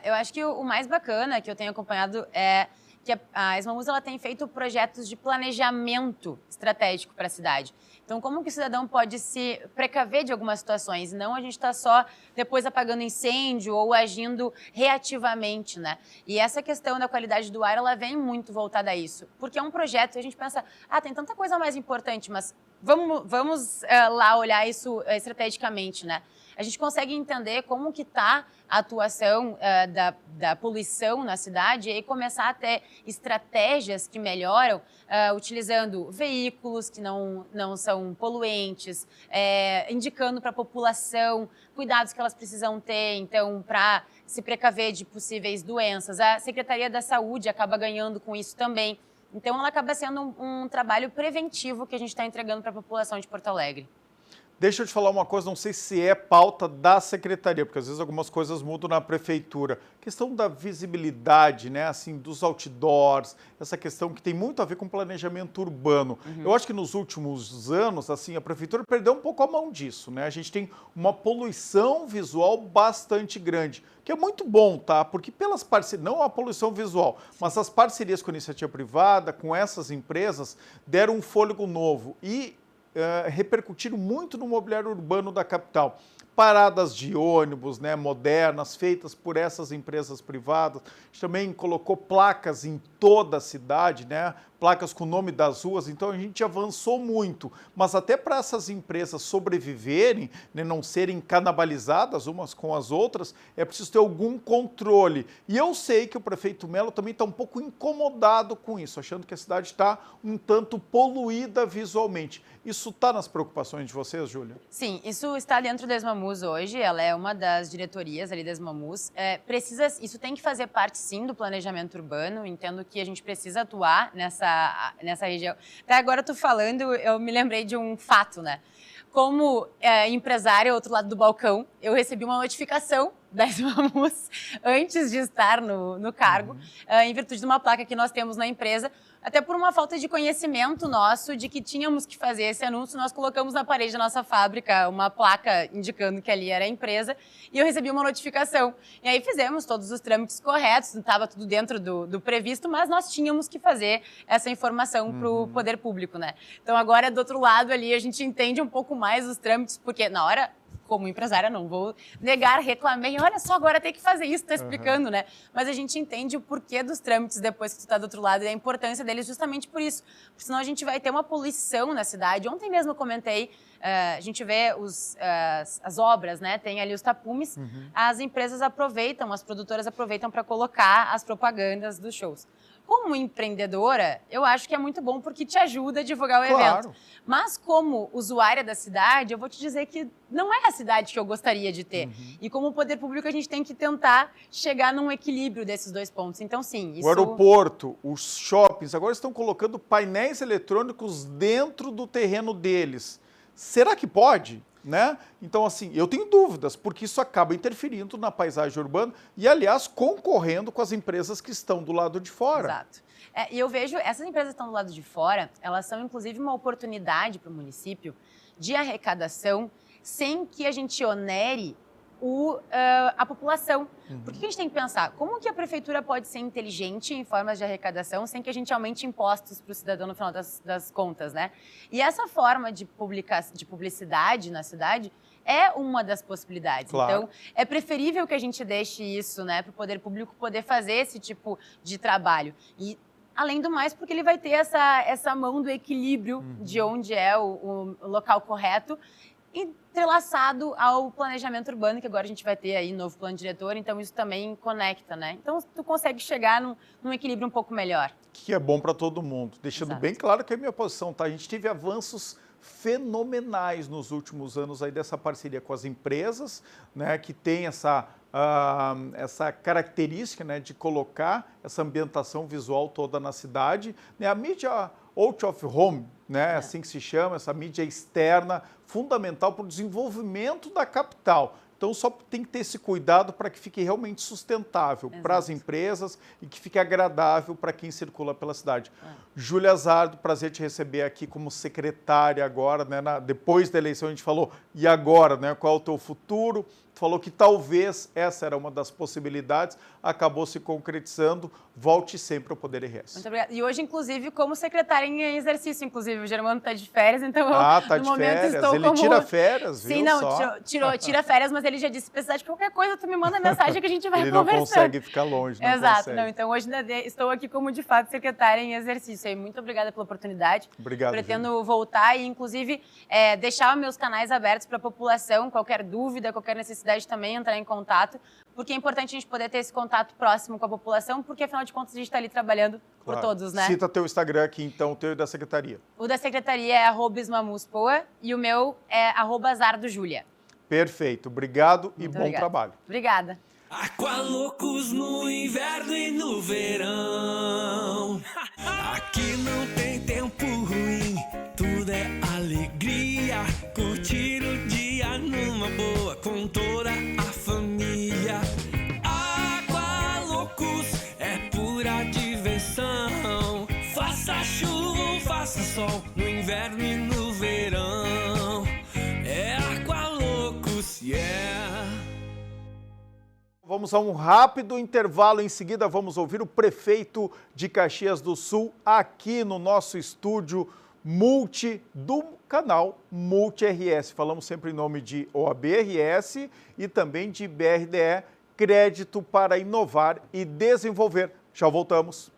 Speaker 6: Eu acho que o mais bacana que eu tenho acompanhado é que a Esmaús ela tem feito projetos de planejamento estratégico para a cidade. Então, como que o cidadão pode se precaver de algumas situações? Não a gente está só depois apagando incêndio ou agindo reativamente, né? E essa questão da qualidade do ar, ela vem muito voltada a isso. Porque é um projeto e a gente pensa, tem tanta coisa mais importante, mas vamos lá olhar isso estrategicamente, né? A gente consegue entender como que está a atuação da poluição na cidade e começar a ter estratégias que melhoram utilizando veículos que não são poluentes, indicando para a população cuidados que elas precisam ter, então, para se precaver de possíveis doenças. A Secretaria da Saúde acaba ganhando com isso também. Então, ela acaba sendo um trabalho preventivo que a gente está entregando para a população de Porto Alegre.
Speaker 1: Deixa eu te falar uma coisa, não sei se é pauta da secretaria, porque às vezes algumas coisas mudam na prefeitura. Questão da visibilidade, né, assim, dos outdoors, essa questão que tem muito a ver com planejamento urbano. Eu acho que nos últimos anos, assim, a prefeitura perdeu um pouco a mão disso, né? A gente tem uma poluição visual bastante grande, que é muito bom, tá? Porque pelas parcerias, não a poluição visual, mas as parcerias com a iniciativa privada, com essas empresas, deram um fôlego novo e repercutiram muito no mobiliário urbano da capital. Paradas de ônibus, né, modernas, feitas por essas empresas privadas. A gente também colocou placas em toda a cidade, né, placas com o nome das ruas, então a gente avançou muito. Mas até para essas empresas sobreviverem, né, não serem canibalizadas umas com as outras, é preciso ter algum controle. E eu sei que o prefeito Melo também está um pouco incomodado com isso, achando que a cidade está um tanto poluída visualmente. Isso está nas preocupações de vocês, Júlia?
Speaker 6: Sim, isso está dentro da Esmaús hoje, ela é uma das diretorias ali da Esmaús. Isso tem que fazer parte, sim, do planejamento urbano, entendo que a gente precisa atuar nessa região. Até agora, tu falando, eu me lembrei de um fato, né? Como empresária, outro lado do balcão, eu recebi uma notificação da Esmaús antes de estar no cargo, em virtude de uma placa que nós temos na empresa, até por uma falta de conhecimento nosso de que tínhamos que fazer esse anúncio, nós colocamos na parede da nossa fábrica uma placa indicando que ali era a empresa e eu recebi uma notificação. E aí fizemos todos os trâmites corretos, estava tudo dentro do previsto, mas nós tínhamos que fazer essa informação para o poder público, né? Então agora, do outro lado ali, a gente entende um pouco mais os trâmites, porque na hora, como empresária, não vou negar, reclamei, olha só, agora tem que fazer isso, tá explicando, né? Mas a gente entende o porquê dos trâmites depois que tu tá do outro lado e a importância deles justamente por isso. Porque senão a gente vai ter uma poluição na cidade. Ontem mesmo eu comentei, a gente vê as obras, né? Tem ali os tapumes, as empresas aproveitam, as produtoras aproveitam para colocar as propagandas dos shows. Como empreendedora, eu acho que é muito bom porque te ajuda a divulgar o evento. Mas como usuária da cidade, eu vou te dizer que não é a cidade que eu gostaria de ter. E como poder público, a gente tem que tentar chegar num equilíbrio desses dois pontos. Então, sim, isso...
Speaker 1: O aeroporto, os shoppings, agora estão colocando painéis eletrônicos dentro do terreno deles. Será que pode? Né? Então, assim, eu tenho dúvidas, porque isso acaba interferindo na paisagem urbana e, aliás, concorrendo com as empresas que estão do lado de fora.
Speaker 6: Exato. E eu vejo, essas empresas que estão do lado de fora, elas são, inclusive, uma oportunidade para o município de arrecadação sem que a gente onere a população. Por que a gente tem que pensar? Como que a prefeitura pode ser inteligente em formas de arrecadação sem que a gente aumente impostos para o cidadão no final das contas, né? E essa forma de publicidade na cidade é uma das possibilidades.
Speaker 1: Claro.
Speaker 6: Então, é preferível que a gente deixe isso, né, para o poder público poder fazer esse tipo de trabalho. E, além do mais, porque ele vai ter essa mão do equilíbrio de onde é o local correto, entrelaçado ao planejamento urbano, que agora a gente vai ter aí novo plano diretor, então isso também conecta, né? Então tu consegue chegar num equilíbrio um pouco melhor.
Speaker 1: Que é bom para todo mundo. Deixando bem claro que é a minha posição, tá? A gente teve avanços fenomenais nos últimos anos aí dessa parceria com as empresas, né, que tem essa característica, né, de colocar essa ambientação visual toda na cidade, né, a mídia out of home, né, assim que se chama, essa mídia externa, fundamental para o desenvolvimento da capital. Então, só tem que ter esse cuidado para que fique realmente sustentável para as empresas e que fique agradável para quem circula pela cidade. Júlia Zardo, prazer te receber aqui como secretária agora, né? Depois da eleição a gente falou, e agora, né? Qual é o teu futuro? Tu falou que talvez essa era uma das possibilidades, acabou se concretizando. Volte sempre ao Poder RS.
Speaker 6: Muito obrigada. E hoje, inclusive, como secretária em exercício, inclusive, o Germano está de férias, então
Speaker 1: tá
Speaker 6: no
Speaker 1: de
Speaker 6: momento
Speaker 1: férias.
Speaker 6: estou
Speaker 1: Ele
Speaker 6: como...
Speaker 1: tira férias, viu?
Speaker 6: Sim, não, tira férias, mas ele já disse, se precisar de qualquer coisa, tu me manda mensagem que a gente vai conversando.
Speaker 1: Ele não consegue ficar longe, não
Speaker 6: Exato,
Speaker 1: consegue.
Speaker 6: não, então hoje estou aqui como, de fato, secretária em exercício. E muito obrigada pela oportunidade.
Speaker 1: Obrigado,
Speaker 6: Pretendo voltar e, inclusive, deixar meus canais abertos para a população, qualquer dúvida, qualquer necessidade também, entrar em contato, porque é importante a gente poder ter esse contato próximo com a população, porque, afinal de contas, a gente está ali trabalhando por todos, né?
Speaker 1: Cita teu Instagram aqui, então, o teu e da Secretaria.
Speaker 6: O da Secretaria é @ismamuspoa e o meu é @zardojulia.
Speaker 1: Perfeito. Obrigado e bom
Speaker 6: Obrigada.
Speaker 1: trabalho.
Speaker 6: Obrigada.
Speaker 7: Aqualocos no inverno e no verão. Aqui não tem tempo ruim, tudo é alegria. Curtir o dia numa boa com toda a família. Aqualocos é pura diversão. Faça chuva ou faça sol, no inverno e no verão. É Aqualocos, yeah.
Speaker 1: Vamos a um rápido intervalo. Em seguida, vamos ouvir o prefeito de Caxias do Sul aqui no nosso estúdio Multi do canal Multi RS. Falamos sempre em nome de OAB-RS e também de BRDE, Crédito para Inovar e Desenvolver. Já voltamos.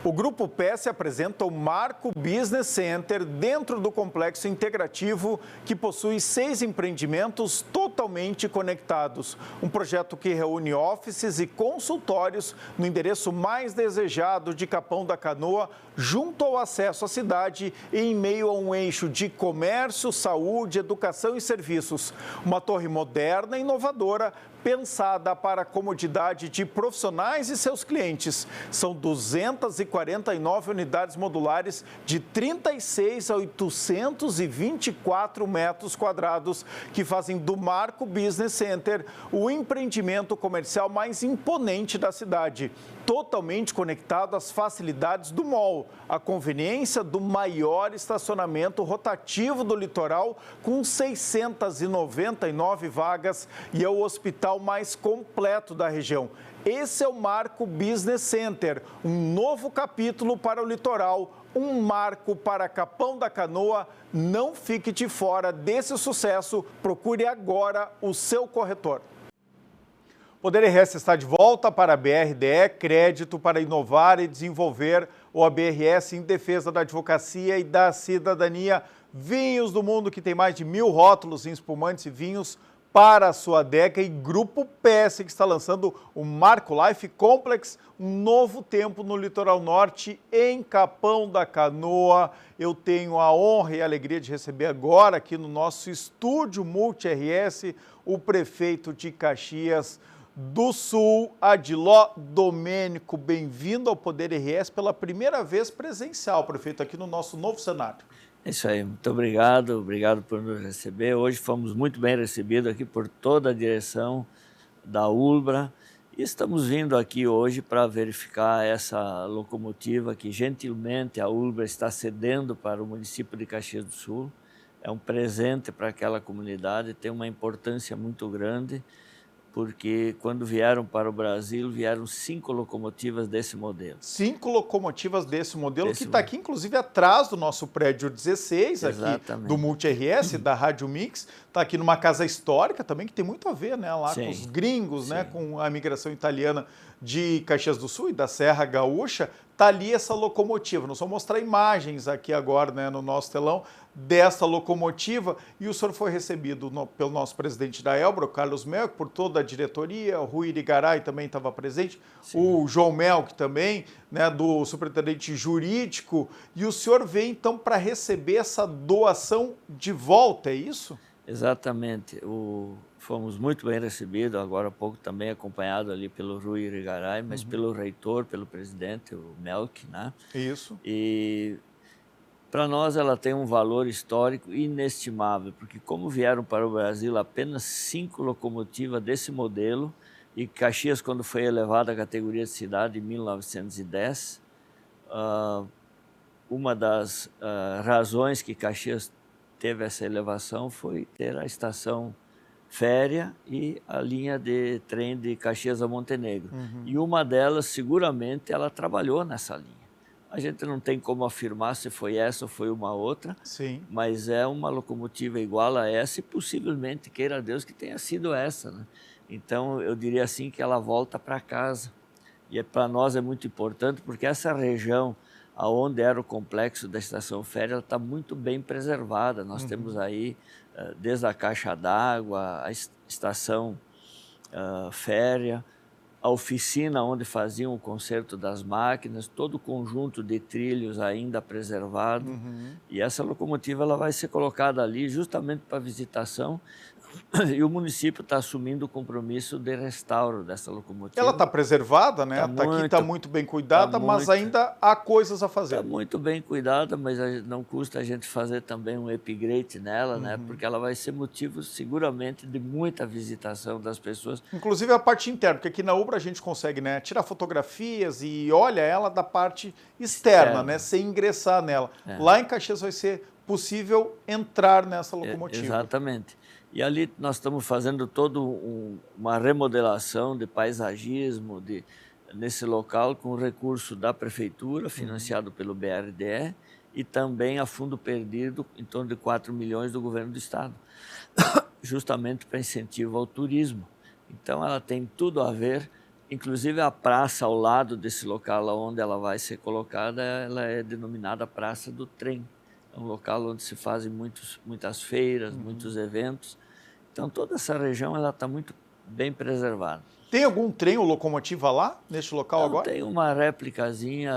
Speaker 1: O Grupo PS apresenta o Marco Business Center dentro do complexo integrativo que possui 6 empreendimentos totalmente conectados. Um projeto que reúne offices e consultórios no endereço mais desejado de Capão da Canoa, junto ao acesso à cidade e em meio a um eixo de comércio, saúde, educação e serviços. Uma torre moderna e inovadora, pensada para a comodidade de profissionais e seus clientes. São 249 unidades modulares de 36 a 824 metros quadrados que fazem do Marco Business Center o empreendimento comercial mais imponente da cidade. Totalmente conectado às facilidades do mall, a conveniência do maior estacionamento rotativo do litoral com 699 vagas e é o hospital mais completo da região. Esse é o Marco Business Center, um novo capítulo para o litoral, um marco para Capão da Canoa. Não fique de fora desse sucesso, procure agora o seu corretor. Poder RS está de volta para a BRDE, Crédito para Inovar e Desenvolver, ou a BRS em defesa da advocacia e da cidadania. Vinhos do Mundo, que tem mais de 1000 rótulos em espumantes e vinhos para a sua adega, e Grupo PS, que está lançando o Marco Life Complex, um novo tempo no litoral norte, em Capão da Canoa. Eu tenho a honra e a alegria de receber agora aqui no nosso estúdio Multi RS o prefeito de Caxias do Sul, Adiló Domênico. Bem-vindo ao Poder RS pela primeira vez presencial, prefeito, aqui no nosso novo cenário.
Speaker 8: É isso aí, muito obrigado por nos receber. Hoje fomos muito bem recebidos aqui por toda a direção da Ulbra e estamos vindo aqui hoje para verificar essa locomotiva que gentilmente a Ulbra está cedendo para o município de Caxias do Sul. É um presente para aquela comunidade, tem uma importância muito grande, porque quando vieram para o Brasil, vieram 5 locomotivas desse modelo. 5
Speaker 1: locomotivas desse modelo, que está aqui, inclusive, atrás do nosso prédio 16,
Speaker 8: exatamente,
Speaker 1: aqui do Multi RS, da Rádio Mix. Está aqui numa casa histórica também, que tem muito a ver, né, lá, sim, com os gringos, sim, né, com a imigração italiana de Caxias do Sul e da Serra Gaúcha, está ali essa locomotiva. Nós vamos mostrar imagens aqui agora, né, no nosso telão dessa locomotiva, e o senhor foi recebido pelo nosso presidente da Elbra, o Carlos Melk, por toda a diretoria, o Rui Irigaray também estava presente, sim, o João Melk também, né, do superintendente jurídico, e o senhor veio então para receber essa doação de volta, é isso?
Speaker 8: Exatamente. Fomos muito bem recebidos, agora há pouco também acompanhado ali pelo Rui Irigaray, mas pelo reitor, pelo presidente, o Melk, né?
Speaker 1: Isso.
Speaker 8: E para nós ela tem um valor histórico inestimável, porque como vieram para o Brasil apenas 5 locomotivas desse modelo, e Caxias, quando foi elevada à categoria de cidade em 1910, uma das razões que Caxias teve essa elevação foi ter a estação férrea e a linha de trem de Caxias a Montenegro. E uma delas, seguramente, ela trabalhou nessa linha. A gente não tem como afirmar se foi essa ou foi uma outra,
Speaker 1: sim,
Speaker 8: mas é uma locomotiva igual a essa e possivelmente, queira Deus, que tenha sido essa, né? Então, eu diria assim que ela volta para casa. E para nós é muito importante porque essa região aonde era o complexo da estação férrea, ela está muito bem preservada. Nós temos aí, desde a caixa d'água, a estação férrea, a oficina onde faziam o conserto das máquinas, todo o conjunto de trilhos ainda preservado. E essa locomotiva ela vai ser colocada ali justamente para visitação. E o município está assumindo o compromisso de restauro dessa locomotiva.
Speaker 1: Ela está preservada, né? Está muito bem cuidada, mas ainda há coisas a fazer.
Speaker 8: Está muito bem cuidada, mas não custa a gente fazer também um upgrade nela, né? Porque ela vai ser motivo, seguramente, de muita visitação das pessoas.
Speaker 1: Inclusive a parte interna, porque aqui na Ubra a gente consegue, né, tirar fotografias e olha ela da parte externa, né? Sem ingressar nela. Lá em Caxias vai ser possível entrar nessa locomotiva.
Speaker 8: Exatamente. E ali nós estamos fazendo toda uma remodelação de paisagismo nesse local com recurso da Prefeitura, financiado pelo BRDE, e também a fundo perdido, em torno de 4 milhões do Governo do Estado, justamente para incentivo ao turismo. Então ela tem tudo a ver, inclusive a praça ao lado desse local onde ela vai ser colocada, ela é denominada Praça do Trem. É um local onde se fazem muitas feiras, muitos eventos. Então, toda essa região está muito bem preservada.
Speaker 1: Tem algum trem ou locomotiva lá, neste local agora?
Speaker 8: Tem uma réplicazinha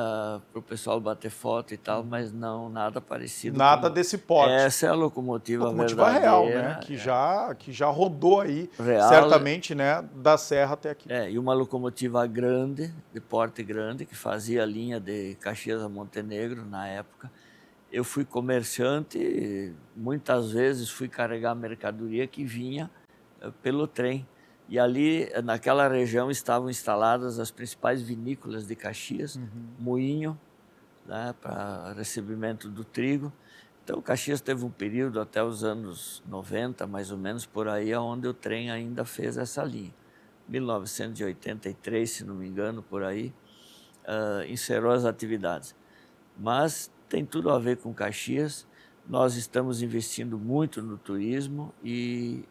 Speaker 8: para o pessoal bater foto e tal, mas não nada parecido.
Speaker 1: Nada desse porte.
Speaker 8: Essa é a locomotiva
Speaker 1: verdadeira, real, né? Que já rodou aí,
Speaker 8: real,
Speaker 1: certamente, né? Da Serra até aqui.
Speaker 8: E uma locomotiva grande, de porte grande, que fazia a linha de Caxias a Montenegro na época. Eu fui comerciante, muitas vezes fui carregar mercadoria que vinha pelo trem. E ali, naquela região, estavam instaladas as principais vinícolas de Caxias, moinho, né, para recebimento do trigo. Então, Caxias teve um período até os anos 90, mais ou menos, por aí, onde o trem ainda fez essa linha. 1983, se não me engano, por aí, encerrou as atividades. Mas tem tudo a ver com Caxias. Nós estamos investindo muito no turismo e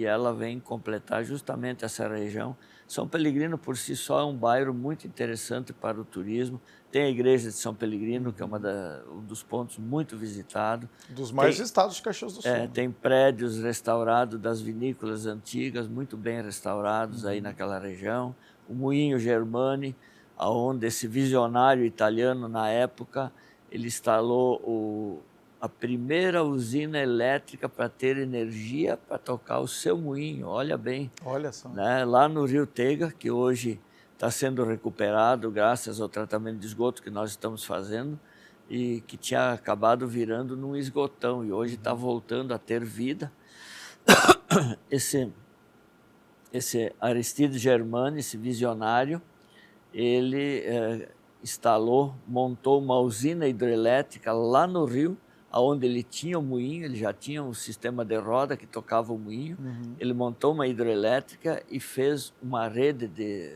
Speaker 8: ela vem completar justamente essa região. São Pelegrino, por si só, é um bairro muito interessante para o turismo. Tem a igreja de São Pelegrino, que é um dos pontos muito visitados.
Speaker 1: Dos mais visitados de Caxias do Sul.
Speaker 8: Tem prédios restaurados das vinícolas antigas, muito bem restaurados aí naquela região. O Moinho Germani, onde esse visionário italiano, na época, ele instalou a primeira usina elétrica para ter energia para tocar o seu moinho, olha bem.
Speaker 1: Olha só.
Speaker 8: Né? Lá no Rio Tega, que hoje está sendo recuperado graças ao tratamento de esgoto que nós estamos fazendo e que tinha acabado virando num esgotão e hoje está voltando a ter vida. Esse Aristides Germani, esse visionário, ele montou uma usina hidrelétrica lá no Rio, onde ele tinha o moinho, ele já tinha um sistema de roda que tocava o moinho. Ele montou uma hidrelétrica e fez uma rede de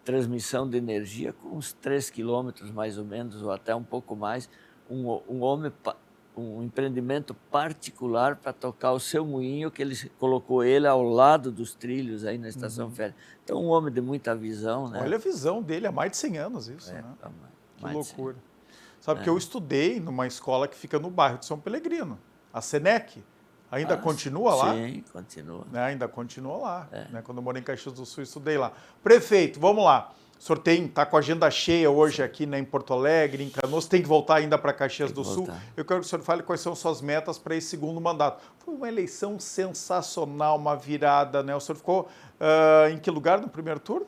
Speaker 8: transmissão de energia com uns 3 quilômetros mais ou menos, ou até um pouco mais. Um um empreendimento particular para tocar o seu moinho, que ele colocou ele ao lado dos trilhos aí na Estação Férrea. Então, um homem de muita visão, né?
Speaker 1: Olha a visão dele, há mais de 100 anos isso, né? Que loucura. Sabe que eu estudei numa escola que fica no bairro de São Pelegrino, a Senec. Ainda continua lá?
Speaker 8: Sim, continua.
Speaker 1: Ainda continua lá. Né? Quando eu morei em Caxias do Sul, estudei lá. Prefeito, vamos lá. O senhor está com a agenda cheia hoje aqui, né, em Porto Alegre, em Canoas, tem que voltar ainda para Caxias do Sul. Eu quero que o senhor fale quais são suas metas para esse segundo mandato. Foi uma eleição sensacional, uma virada, né? O senhor ficou em que lugar no primeiro turno?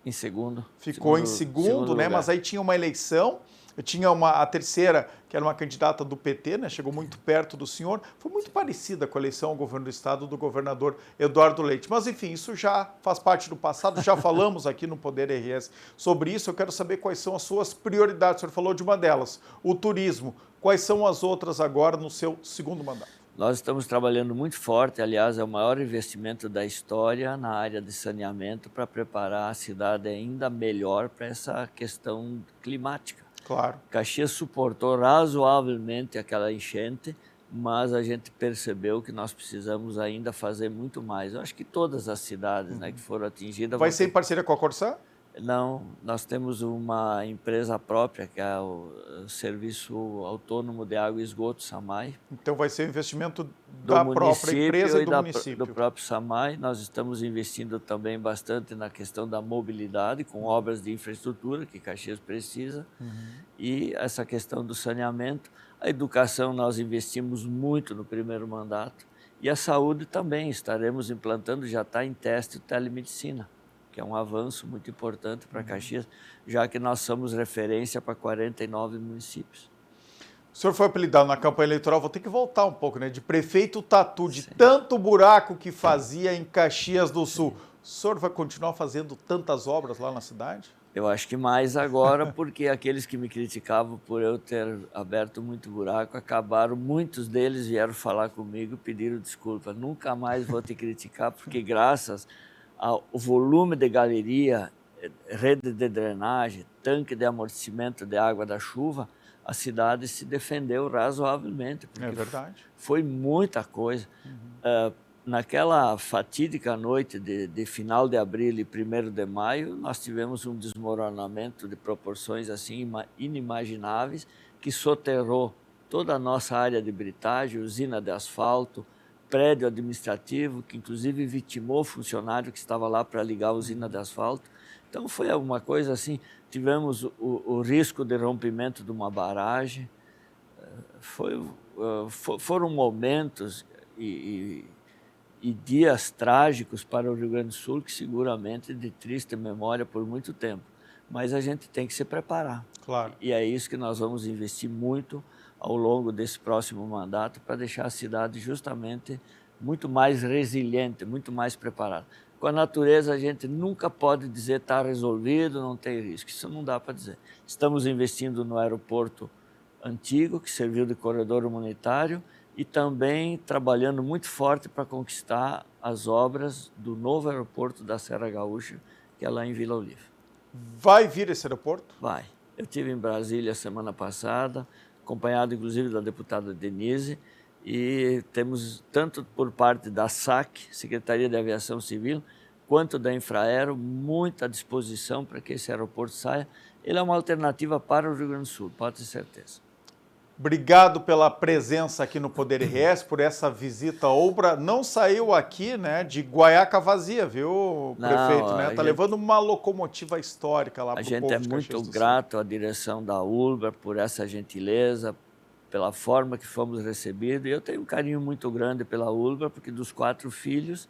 Speaker 8: Em segundo.
Speaker 1: Ficou em segundo, né? Mas aí tinha uma eleição. Tinha a terceira, que era uma candidata do PT, né? Chegou muito perto do senhor. Foi muito parecida com a eleição ao governo do estado do governador Eduardo Leite. Mas, enfim, isso já faz parte do passado. Já falamos aqui no Poder RS sobre isso. Eu quero saber quais são as suas prioridades. O senhor falou de uma delas, o turismo. Quais são as outras agora no seu segundo mandato?
Speaker 8: Nós estamos trabalhando muito forte, aliás, é o maior investimento da história na área de saneamento para preparar a cidade ainda melhor para essa questão climática.
Speaker 1: Claro.
Speaker 8: Caxias suportou razoavelmente aquela enchente, mas a gente percebeu que nós precisamos ainda fazer muito mais. Eu acho que todas as cidades, né, que foram atingidas...
Speaker 1: Vai ser em parceria com a Corsã?
Speaker 8: Não, nós temos uma empresa própria, que é o Serviço Autônomo de Água e Esgoto, SAMAI.
Speaker 1: Então vai ser um investimento da própria empresa e do município.
Speaker 8: Do próprio SAMAI. Nós estamos investindo também bastante na questão da mobilidade, com obras de infraestrutura que Caxias precisa, e essa questão do saneamento. A educação nós investimos muito no primeiro mandato, e a saúde também, estaremos implantando, já está em teste, telemedicina, que é um avanço muito importante para Caxias, já que nós somos referência para 49 municípios.
Speaker 1: O senhor foi apelidado na campanha eleitoral, vou ter que voltar um pouco, né? De prefeito Tatu, de tanto buraco que fazia em Caxias do Sul. O senhor vai continuar fazendo tantas obras lá na cidade?
Speaker 8: Eu acho que mais agora, porque aqueles que me criticavam por eu ter aberto muito buraco, acabaram, muitos deles vieram falar comigo e pediram desculpa. Nunca mais vou te criticar, porque graças ao volume de galeria, rede de drenagem, tanque de amortecimento de água da chuva, a cidade se defendeu razoavelmente.
Speaker 1: É verdade.
Speaker 8: Foi muita coisa. Naquela fatídica noite de final de abril e 1º de maio, nós tivemos um desmoronamento de proporções assim inimagináveis, que soterrou toda a nossa área de britagem, usina de asfalto, prédio administrativo, que inclusive vitimou o funcionário que estava lá para ligar a usina de asfalto. Então foi uma coisa assim, tivemos o risco de rompimento de uma barragem, foram momentos e dias trágicos para o Rio Grande do Sul, que seguramente de triste memória por muito tempo. Mas a gente tem que se preparar.
Speaker 1: Claro.
Speaker 8: E é isso que nós vamos investir muito ao longo desse próximo mandato, para deixar a cidade justamente muito mais resiliente, muito mais preparada. Com a natureza, a gente nunca pode dizer está resolvido, não tem risco. Isso não dá para dizer. Estamos investindo no aeroporto antigo, que serviu de corredor humanitário, e também trabalhando muito forte para conquistar as obras do novo aeroporto da Serra Gaúcha, que é lá em Vila Oliva.
Speaker 1: Vai vir esse aeroporto?
Speaker 8: Vai. Eu estive em Brasília semana passada, acompanhado inclusive da deputada Denise, e temos tanto por parte da SAC, Secretaria de Aviação Civil, quanto da Infraero, muita disposição para que esse aeroporto saia. Ele é uma alternativa para o Rio Grande do Sul, pode ter certeza.
Speaker 1: Obrigado pela presença aqui no Poder RS, por essa visita à obra. Não saiu aqui, né, de guaiaca vazia, viu, prefeito? Né? Tá levando uma locomotiva histórica lá para o povo de
Speaker 8: Caxias do Sul. A gente é muito grato à direção da ULBRA por essa gentileza, pela forma que fomos recebidos. E eu tenho um carinho muito grande pela ULBRA, porque dos 4 filhos,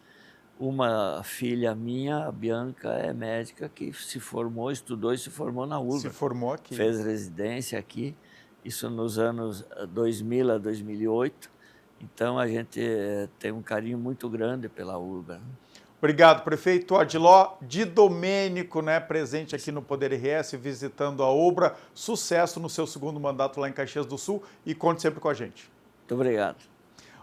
Speaker 8: uma filha minha, a Bianca, é médica, que se formou, estudou e se formou na ULBRA.
Speaker 1: Se formou aqui.
Speaker 8: Fez residência aqui. Isso nos anos 2000 a 2008, então a gente tem um carinho muito grande pela ULBRA.
Speaker 1: Obrigado, prefeito Adiló Di Domênico, né, presente aqui no Poder RS, visitando a ULBRA. Sucesso no seu segundo mandato lá em Caxias do Sul e conte sempre com a gente.
Speaker 8: Muito obrigado.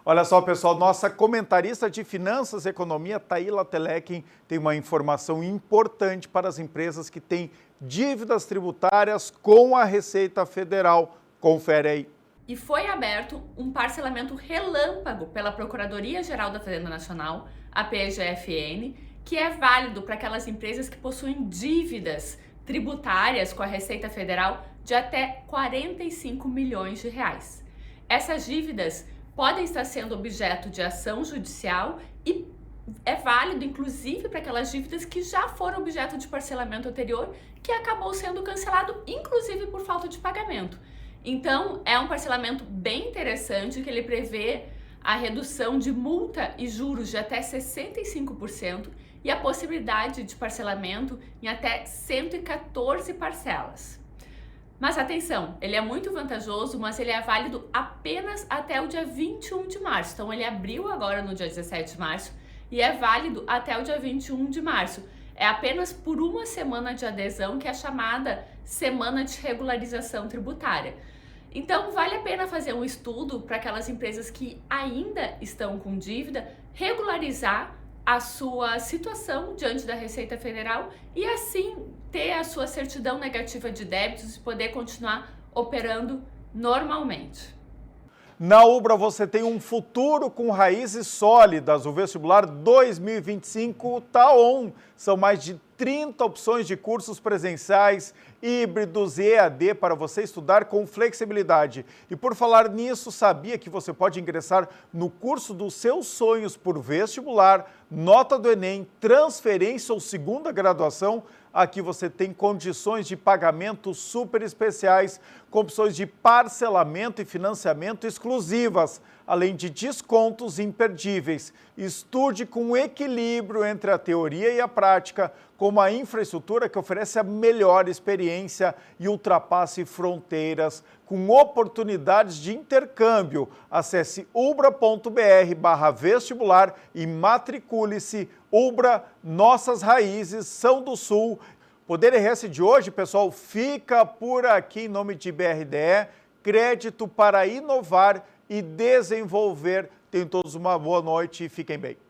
Speaker 1: Olha só, pessoal, nossa comentarista de Finanças e Economia, Taíla Telequim, tem uma informação importante para as empresas que têm dívidas tributárias com a Receita Federal. Confere aí.
Speaker 9: e foi aberto um parcelamento relâmpago pela Procuradoria-Geral da Fazenda Nacional, a PGFN, que é válido para aquelas empresas que possuem dívidas tributárias com a Receita Federal de até 45 milhões de reais. Essas dívidas podem estar sendo objeto de ação judicial e é válido, inclusive, para aquelas dívidas que já foram objeto de parcelamento anterior, que acabou sendo cancelado, inclusive por falta de pagamento. Então, é um parcelamento bem interessante, que ele prevê a redução de multa e juros de até 65% e a possibilidade de parcelamento em até 114 parcelas. Mas atenção, ele é muito vantajoso, mas ele é válido apenas até o dia 21 de março. Então, ele abriu agora no dia 17 de março e é válido até o dia 21 de março. É apenas por uma semana de adesão, que é a chamada Semana de Regularização Tributária. Então, vale a pena fazer um estudo para aquelas empresas que ainda estão com dívida, regularizar a sua situação diante da Receita Federal e assim ter a sua certidão negativa de débitos e poder continuar operando normalmente.
Speaker 1: Na Ubra você tem um futuro com raízes sólidas. O vestibular 2025 está on. São mais de 30 opções de cursos presenciais, híbridos e EAD para você estudar com flexibilidade. E por falar nisso, sabia que você pode ingressar no curso dos seus sonhos por vestibular, nota do Enem, transferência ou segunda graduação? Aqui você tem condições de pagamento super especiais, com opções de parcelamento e financiamento exclusivas, além de descontos imperdíveis. Estude com equilíbrio entre a teoria e a prática, com uma infraestrutura que oferece a melhor experiência e ultrapasse fronteiras, com oportunidades de intercâmbio. Acesse ubra.br/vestibular e matricule-se. Ubra, nossas raízes são do Sul. Poder RS de hoje, pessoal, fica por aqui em nome de BRDE, crédito para inovar e desenvolver. Tenham todos uma boa noite e fiquem bem.